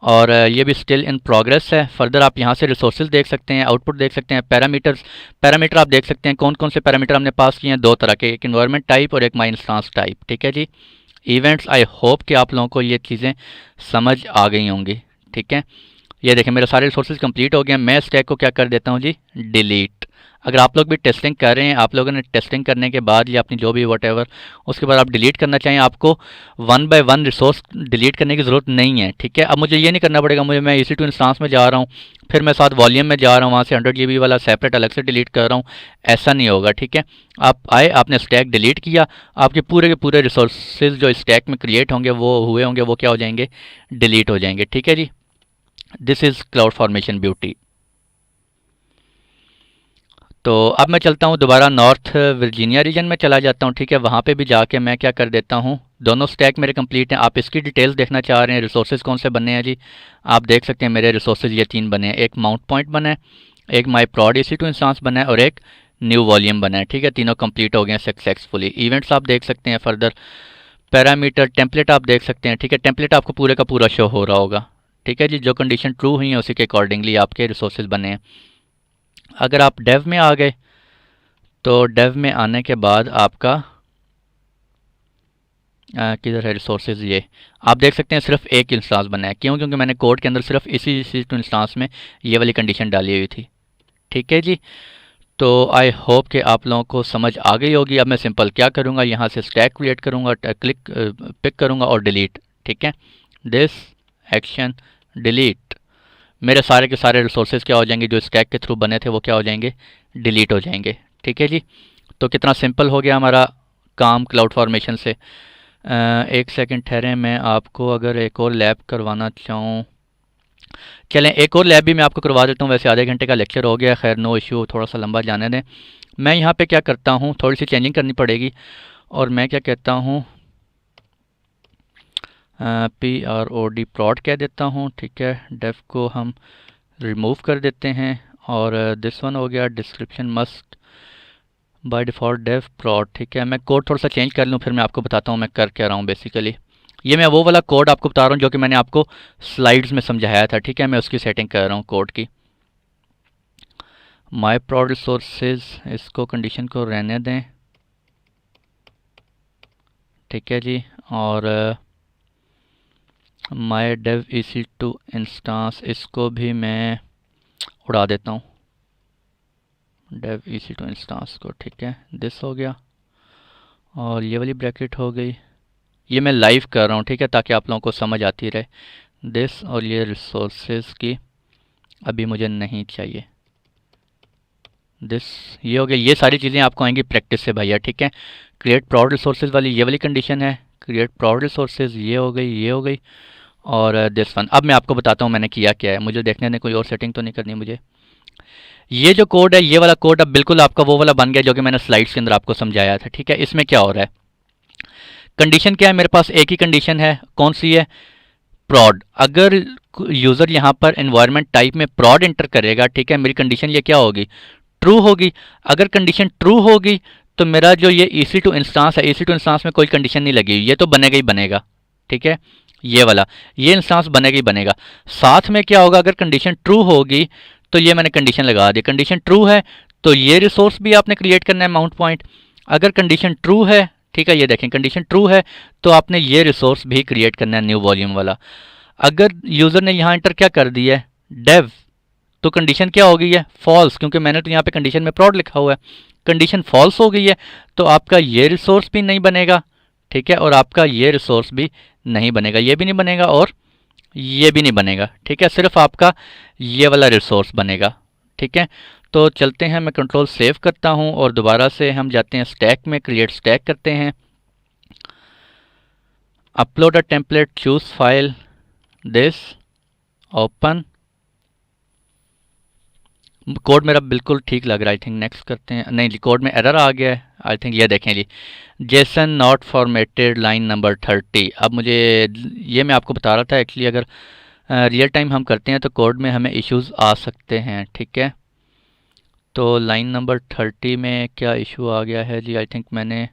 और ये भी स्टिल इन प्रोग्रेस है। फर्दर आप यहाँ से रिसोर्सेज देख सकते हैं, आउटपुट देख सकते हैं, पैरामीटर्स, पैरामीटर आप देख सकते हैं कौन कौन से पैरामीटर हमने पास किए हैं, 2 तरह के, एक इन्वायरमेंट टाइप और एक माई इंस्टांस टाइप, ठीक है जी। इवेंट्स, आई होप कि आप लोगों को ये चीज़ें समझ आ गई होंगी, ठीक है। ये देखें मेरे सारे रिसोर्सेज कंप्लीट हो गए हैं। मैं स्टैक को क्या कर देता हूँ जी, डिलीट। अगर आप लोग भी टेस्टिंग कर रहे हैं, आप लोगों ने टेस्टिंग करने के बाद या अपनी जो भी वट एवर उसके बाद आप डिलीट करना चाहें, आपको 1 बाय 1 रिसोर्स डिलीट करने की ज़रूरत नहीं है, ठीक है। अब मुझे ये नहीं करना पड़ेगा, मुझे मैं EC2 इंस्टांस में जा रहा हूँ फिर मैं साथ वॉल्यूम में जा रहा हूँ, वहाँ से 100 GB वाला सेपरेट अलग से डिलीट कर रहा हूँ, ऐसा नहीं होगा, ठीक है। आप आए, आपने स्टैक डिलीट किया, आपके पूरे के पूरे रिसोर्सेज जो स्टैक में क्रिएट होंगे वो हुए होंगे वो क्या हो जाएंगे, डिलीट हो जाएंगे, ठीक है जी। This is cloud formation beauty. तो अब मैं चलता हूँ दोबारा नॉर्थ वर्जीनिया रीजन में चला जाता हूँ, ठीक है। वहाँ पे भी जाके मैं क्या कर देता हूँ, दोनों स्टैक मेरे कंप्लीट हैं। आप इसकी डिटेल्स देखना चाह रहे हैं, रिसोर्सेज कौन से बने हैं जी, आप देख सकते हैं मेरे रिसोर्सेज ये 3 बने हैं। एक माउंट पॉइंट बना है, एक माई प्रॉड EC2 इंस्टांस बना है और एक न्यू वॉल्यूम बना है, ठीक है। तीनों कंप्लीट हो गए हैं सक्सेसफुली। इवेंट्स आप देख सकते हैं, फर्दर पैरामीटर टेम्पलेट आप देख सकते हैं, ठीक है। टेम्पलेट आपको पूरे का पूरा शो हो रहा होगा, ठीक है जी। जो कंडीशन ट्रू हुई है उसी के अकॉर्डिंगली आपके रिसोर्सेज बने हैं। अगर आप डेव में आ गए तो डेव में आने के बाद आपका किधर है रिसोर्सेज, ये आप देख सकते हैं सिर्फ एक इंस्टांस बना है। क्यों? क्योंकि मैंने कोड के अंदर सिर्फ इसी टू इंस्टांस में ये वाली कंडीशन डाली हुई थी, ठीक है जी। तो आई होप कि आप लोगों को समझ आ गई होगी। अब मैं सिंपल क्या करूँगा, यहाँ से स्टैक क्रिएट करूँगा, क्लिक पिक करूँगा और डिलीट, ठीक है। दिस एक्शन डिलीट, मेरे सारे के सारे रिसोर्सेज क्या हो जाएंगे जो स्टैक के थ्रू बने थे वो क्या हो जाएंगे, डिलीट हो जाएंगे, ठीक है जी। तो कितना सिंपल हो गया हमारा काम क्लाउड फॉर्मेशन से। एक सेकंड ठहरें, मैं आपको अगर एक और लैब करवाना चाहूँ, चलें एक और लैब भी मैं आपको करवा देता हूँ। वैसे आधे घंटे का लेक्चर हो गया, खैर नो इशू, थोड़ा सा लंबा जाने दें। मैं यहाँ पे क्या करता हूँ, थोड़ी सी चेंजिंग करनी पड़ेगी और मैं क्या कहता हूँ, PROD प्लॉट कह देता हूँ, ठीक है। डेव को हम रिमूव कर देते हैं और दिस वन हो गया description must by default dev plot, ठीक है। मैं कोड थोड़ा सा चेंज कर लूँ फिर मैं आपको बताता हूँ मैं कर क्या रहा हूँ। बेसिकली ये मैं वो वाला कोड आपको बता रहा हूँ जो कि मैंने आपको स्लाइड्स में समझाया था, ठीक है। मैं उसकी सेटिंग कर रहा हूँ कोड की। माई प्रोड रिसोर्सेज, इसको कंडीशन को रहने दें, ठीक है जी। और माई डेव EC2 इंस्टांस, इसको भी मैं उड़ा देता हूँ, डेव EC2 इंस्टांस को, ठीक है। दिस हो गया और ये वाली ब्रैकेट हो गई। ये मैं लाइव कर रहा हूँ, ठीक है, ताकि आप लोगों को समझ आती रहे। दिस और ये रिसोर्सेज की अभी मुझे नहीं चाहिए, दिस ये हो गया। ये सारी चीज़ें आपको आएंगी प्रैक्टिस से भैया, ठीक है। क्रिएट प्रॉड रिसोर्सेज वाली ये वाली कंडीशन है, क्रिएट प्रॉड रिसोर्सेज ये हो गई, ये हो गई और दिस वन। अब मैं आपको बताता हूँ मैंने किया क्या है, मुझे देखने दें, कोई और सेटिंग तो नहीं करनी मुझे। ये जो कोड है, ये वाला कोड अब बिल्कुल आपका वो वाला बन गया जो कि मैंने स्लाइड्स के अंदर आपको समझाया था, ठीक है। इसमें क्या हो रहा है, कंडीशन क्या है, मेरे पास एक ही कंडीशन है, कौन सी है, प्रॉड। अगर यूज़र यहाँ पर एनवायरनमेंट टाइप में प्रॉड एंटर करेगा, ठीक है, मेरी कंडीशन ये क्या होगी, ट्रू होगी। अगर कंडीशन ट्रू होगी तो मेरा जो ये EC2 इंस्टांस है, EC2 इंस्टांस में कोई कंडीशन नहीं लगी, ये तो बनेगा ही बनेगा, ठीक है। ये वाला ये इंस्टांस बनेगा ही बनेगा। साथ में क्या होगा, अगर कंडीशन ट्रू होगी तो ये मैंने कंडीशन लगा दी, कंडीशन ट्रू है तो ये रिसोर्स भी आपने क्रिएट करना है माउंट पॉइंट। अगर कंडीशन ट्रू है, ठीक है, ये देखें कंडीशन ट्रू है तो आपने ये रिसोर्स भी क्रिएट करना है न्यू वॉल्यूम वाला। अगर यूज़र ने यहाँ एंटर क्या कर दिया है, डेव, तो कंडीशन क्या हो गई है, फॉल्स, क्योंकि मैंने तो यहाँ पे कंडीशन में प्रॉड लिखा हुआ है। कंडीशन फॉल्स हो गई है तो आपका ये रिसोर्स भी नहीं बनेगा, ठीक है, और आपका ये रिसोर्स भी नहीं बनेगा, ये भी नहीं बनेगा और ये भी नहीं बनेगा, ठीक है। सिर्फ आपका ये वाला रिसोर्स बनेगा, ठीक है। तो चलते हैं, मैं कंट्रोल सेव करता हूँ और दोबारा से हम जाते हैं स्टैक में, क्रिएट स्टैक करते हैं, upload a template, choose file, this, open. Code मेरा बिल्कुल ठीक लग रहा है, आई थिंक नेक्स्ट करते हैं। नहीं जी, कोड में एरर आ गया है, आई थिंक ये देखें जी, JSON not formatted line number 30। अब मुझे ये मैं आपको बता रहा था एक्चुअली अगर रियल टाइम हम करते हैं तो कोड में हमें इश्यूज आ सकते हैं, ठीक है। तो लाइन नंबर 30 में क्या इशू आ गया है जी, आई थिंक मैंने,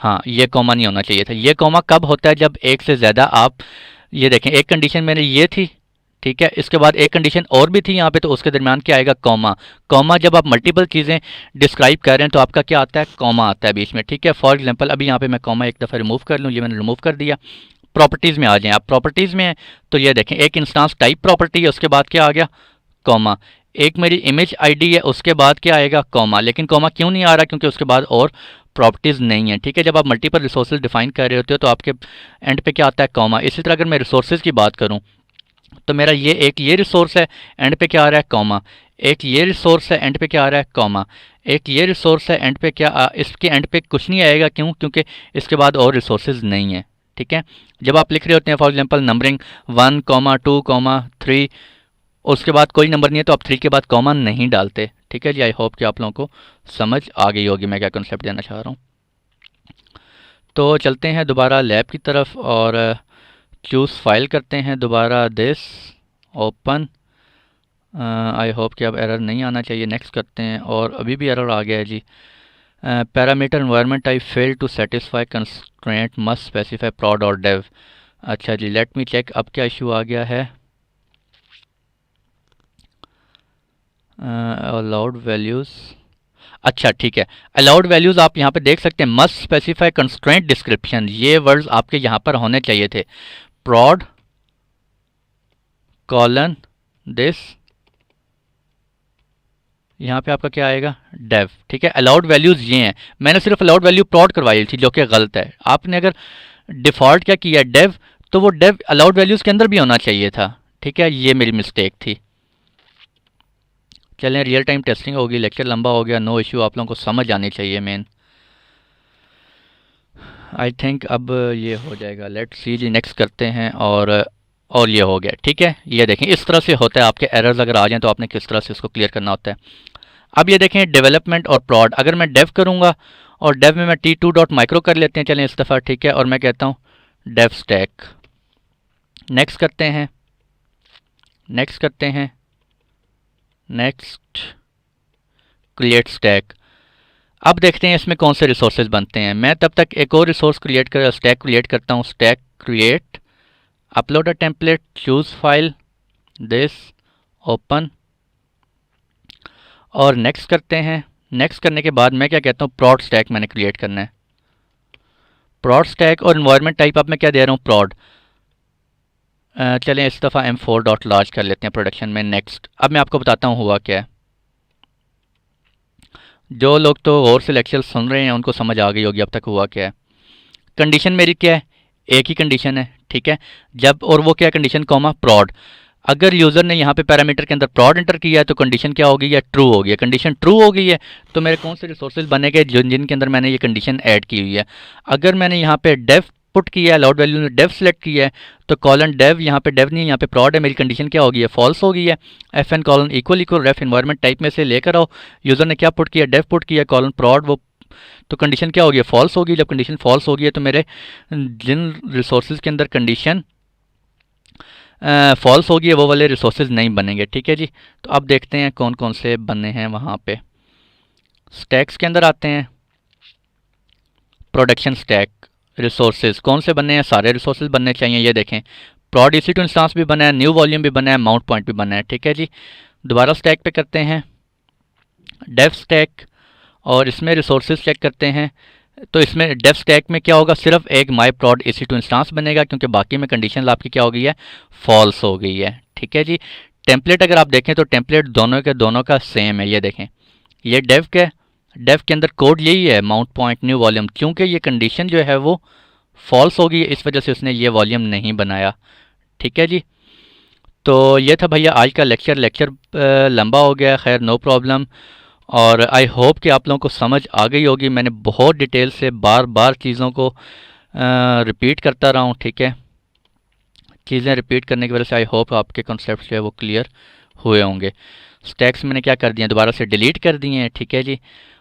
हाँ, ये कॉमा नहीं होना चाहिए था। ये कॉमा कब होता है, जब एक से ज़्यादा आप, ये देखें एक कंडीशन मैंने ये थी, ठीक है, इसके बाद एक कंडीशन और भी थी यहाँ पे, तो उसके दरमियान क्या आएगा, कॉमा। कॉमा जब आप मल्टीपल चीज़ें डिस्क्राइब कर रहे हैं तो आपका क्या आता है, कॉमा आता है बीच में, ठीक है। फॉर एग्जांपल अभी यहाँ पे मैं कॉमा एक दफ़ा रिमूव कर लूँ, ये मैंने रिमूव कर दिया। प्रॉपर्टीज़ में आ जाएं आप, प्रॉपर्टीज़ में हैं तो ये देखें एक इंस्टांस टाइप प्रॉपर्टी है, उसके बाद क्या आ गया, कॉमा। एक मेरी इमेज ID है, उसके बाद क्या आएगा, कॉमा। लेकिन कॉमा क्यों नहीं आ रहा, क्योंकि उसके बाद और प्रॉपर्टीज़ नहीं है, ठीक है। जब आप मल्टीपल रिसोर्सेज डिफाइन कर रहे होते हो तो आपके एंड पे क्या आता है, कॉमा। इसी तरह अगर मैं रिसोर्सेज की बात करूँ तो मेरा ये एक ये रिसोर्स है, एंड पे क्या आ रहा है, कॉमा। एक ये रिसोर्स है, एंड पे क्या आ रहा है, कॉमा। एक ये रिसोर्स है, एंड पे क्या इसके एंड पे कुछ नहीं आएगा, क्यों, क्योंकि इसके बाद और रिसोर्सेज नहीं है, ठीक है। जब आप लिख रहे होते हैं फॉर एग्जांपल नंबरिंग 1, 2, 3, उसके बाद कोई नंबर नहीं है तो आप 3 के बाद कॉमा नहीं डालते, ठीक है जी। आई होप कि आप लोगों को समझ आ गई होगी मैं क्या कॉन्सेप्ट देना चाह रहा हूँ। तो चलते हैं दोबारा लैब की तरफ और चूज़ फाइल करते हैं दोबारा, दिस ओपन। आई होप कि अब एरर नहीं आना चाहिए। नेक्स्ट करते हैं और अभी भी एरर आ गया है जी। Parameter environment I fail to satisfy constraint must specify prod और dev। अच्छा जी, लेट मी चेक अब क्या इशू आ गया है। अलाउड वैल्यूज़, अच्छा ठीक है। अलाउड वैल्यूज़ आप यहाँ पे देख सकते हैं, मस्ट स्पेसिफाई कंस्ट्रेंट डिस्क्रिप्शन, ये वर्ड्स आपके यहाँ पर होने चाहिए थे। prod कॉलन दिस, यहाँ पे आपका क्या आएगा, डेव। ठीक है, अलाउड वैल्यूज़ ये हैं। मैंने सिर्फ अलाउड वैल्यू prod करवाई थी जो कि गलत है। आपने अगर डिफ़ॉल्ट क्या किया डेव, तो वो डेव अलाउड वैल्यूज़ के अंदर भी होना चाहिए था। ठीक है, ये मेरी मिस्टेक थी। चलें, रियल टाइम टेस्टिंग होगी। लेक्चर लंबा हो गया, नो इशू, आप लोगों को समझ आनी चाहिए मेन। आई थिंक अब ये हो जाएगा। लेट्स सी जी, नेक्स्ट करते हैं और ये हो गया। ठीक है, ये देखें इस तरह से होता है। आपके एरर्स अगर आ जाएं तो आपने किस तरह से इसको क्लियर करना होता है। अब ये देखें डेवलपमेंट और prod, अगर मैं डेव करूँगा और डेव में मैं t2.micro कर लेते हैं, चलें इस दफ़ा। ठीक है, और मैं कहता हूँ डेव स्टैक। नेक्स्ट करते हैं, नेक्स्ट करते हैं, नेक्स्ट क्रिएट स्टैक। अब देखते हैं इसमें कौन से रिसोर्सेज बनते हैं। मैं तब तक एक और रिसोर्स क्रिएट कर स्टैक क्रिएट करता हूँ। Stack create, upload a template, choose file, this open और नेक्स्ट करते हैं। नेक्स्ट करने के बाद मैं क्या कहता हूँ, prod स्टैक मैंने क्रिएट करना है। prod स्टैक और इन्वायरमेंट टाइप अब मैं क्या दे रहा हूँ, prod। चलें इस दफ़ा m4.large कर लेते हैं प्रोडक्शन में। नेक्स्ट, अब मैं आपको बताता हूँ हुआ क्या है। जो लोग तो और से लेक्चर सुन रहे हैं उनको समझ आ गई होगी अब तक हुआ क्या है। कंडीशन मेरी क्या है, एक ही कंडीशन है। ठीक है, जब, और वो क्या कंडीशन, कॉमा prod। अगर यूज़र ने यहाँ पे पैरामीटर के अंदर prod एंटर किया है तो कंडीशन क्या होगी, या ट्रू होगी है। कंडीशन ट्रू हो गई है तो मेरे कौन से रिसोर्सेज बनेंगे, जिनके अंदर मैंने ये कंडीशन ऐड की हुई है। अगर मैंने यहाँ पे डेव पुट किया है, अलाउड वैल्यू में डेव सेलेक्ट किया है, तो कॉलन डेव, यहाँ पे डेव नहीं, यहाँ पे prod है, मेरी कंडीशन क्या होगी है, फॉल्स हो गई है। fn कॉलन इक्वल इक्वल रेफ इन्वायरमेंट टाइप में से लेकर आओ। यूज़र ने क्या पुट किया, डेव पुट किया, कॉलन prod, वो तो कंडीशन क्या होगी, फॉल्स होगी। जब कंडीशन फॉल्स होगी है तो मेरे जिन रिसोर्सेज के अंदर कंडीशन फॉल्स होगी है वो वाले रिसोर्सेज नहीं बनेंगे। ठीक है जी, तो अब देखते हैं कौन कौन से बने हैं वहाँ पे। स्टैक्स के अंदर आते हैं, प्रोडक्शन स्टैक, रिसोर्सेज कौन से बने हैं, सारे रिसोर्सेज बनने चाहिए। ये देखें, prod EC2 इंस्टांस भी बना है, न्यू वॉल्यूम भी बना है, माउंट पॉइंट भी बना है। ठीक है जी, दोबारा स्टैक पे करते हैं, डेव स्टैक, और इसमें रिसोर्सेज चेक करते हैं। तो इसमें डेव स्टैक में क्या होगा, सिर्फ एक माई prod EC2 इंस्टांस बनेगा, क्योंकि बाकी में कंडीशन आपकी क्या हो गई है, फॉल्स हो गई है। ठीक है जी, टेम्पलेट अगर आप देखें तो टेम्पलेट दोनों के दोनों का सेम है। ये देखें, ये डेव के अंदर कोड यही है, माउंट पॉइंट न्यू वॉल्यूम। क्योंकि ये कंडीशन जो है वो फॉल्स हो गई है, इस वजह से उसने ये वॉल्यूम नहीं बनाया। ठीक है जी, तो ये था भैया आज का लेक्चर लंबा हो गया, खैर नो प्रॉब्लम। और आई होप कि आप लोगों को समझ आ गई होगी। मैंने बहुत डिटेल से बार बार चीज़ों को रिपीट करता रहा हूँ। ठीक है, चीज़ें रिपीट करने की वजह से आई होप आपके कॉन्सेप्ट जो है वो क्लियर हुए होंगे। स्टैक्स मैंने क्या कर दिए, दोबारा से डिलीट कर दिए हैं। ठीक है जी,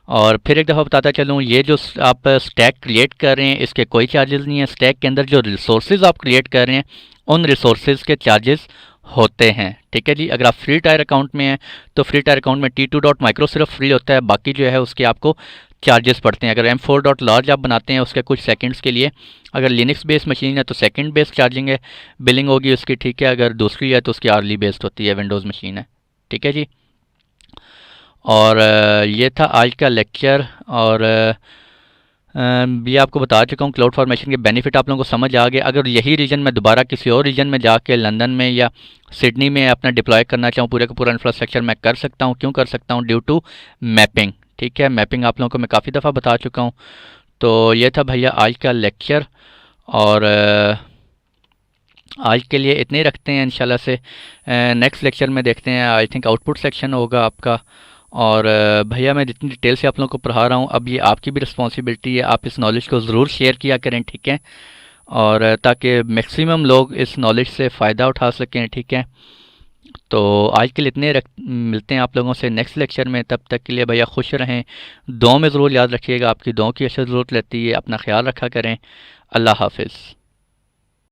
और फिर एक दफ़ा बताता चलूँ, ये जो आप स्टैक क्रिएट कर रहे हैं इसके कोई चार्जेस नहीं है। स्टैक के अंदर जो रिसोर्सेज आप क्रिएट कर रहे हैं उन रिसोर्सेज के चार्जेस होते हैं। ठीक है जी, अगर आप फ्री टायर अकाउंट में हैं तो फ्री टायर अकाउंट में t2.micro सिर्फ फ्री होता है, बाकी जो है उसके आपको चार्जेस पड़ते हैं। अगर m4.large आप बनाते हैं उसके कुछ सेकंड्स के लिए, अगर लिनक्स बेस्ड मशीन है तो सेकंड बेस्ड चार्जिंग है, बिलिंग होगी उसकी। ठीक है, अगर दूसरी है तो उसकी आर्ली बेस्ड होती है, विंडोज़ मशीन है। ठीक है जी, और ये था आज का लेक्चर। और ये आपको बता चुका हूँ क्लाउड फॉर्मेशन के बेनिफिट आप लोगों को समझ आ गए। अगर यही रीजन मैं दोबारा किसी और रीजन में जाके लंदन में या सिडनी में अपना डिप्लॉय करना चाहूँ, पूरे का पूरा इंफ्रास्ट्रक्चर मैं कर सकता हूँ। क्यों कर सकता हूँ, ड्यू टू मैपिंग। ठीक है, मैपिंग आप लोगों को मैं काफ़ी दफ़ा बता चुका हूँ। तो ये था भैया आज का लेक्चर, और आज के लिए इतने ही रखते हैं। इंशाल्लाह से नेक्स्ट लेक्चर में देखते हैं, आई थिंक आउटपुट सेक्शन होगा आपका। और भैया मैं जितनी डिटेल से आप लोगों को पढ़ा रहा हूँ, अब ये आपकी भी रिस्पॉन्सिबिलिटी है, आप इस नॉलेज को ज़रूर शेयर किया करें। ठीक है, और ताकि मैक्सिमम लोग इस नॉलेज से फ़ायदा उठा सकें। ठीक है, तो आज के लिए इतने मिलते हैं आप लोगों से नेक्स्ट लेक्चर में। तब तक के लिए भैया खुश रहें, दुआओं में ज़रूर याद रखिएगा, आपकी दुआओं की अशद ज़रूरत रहती है। अपना ख्याल रखा करें। अल्लाह हाफिज़।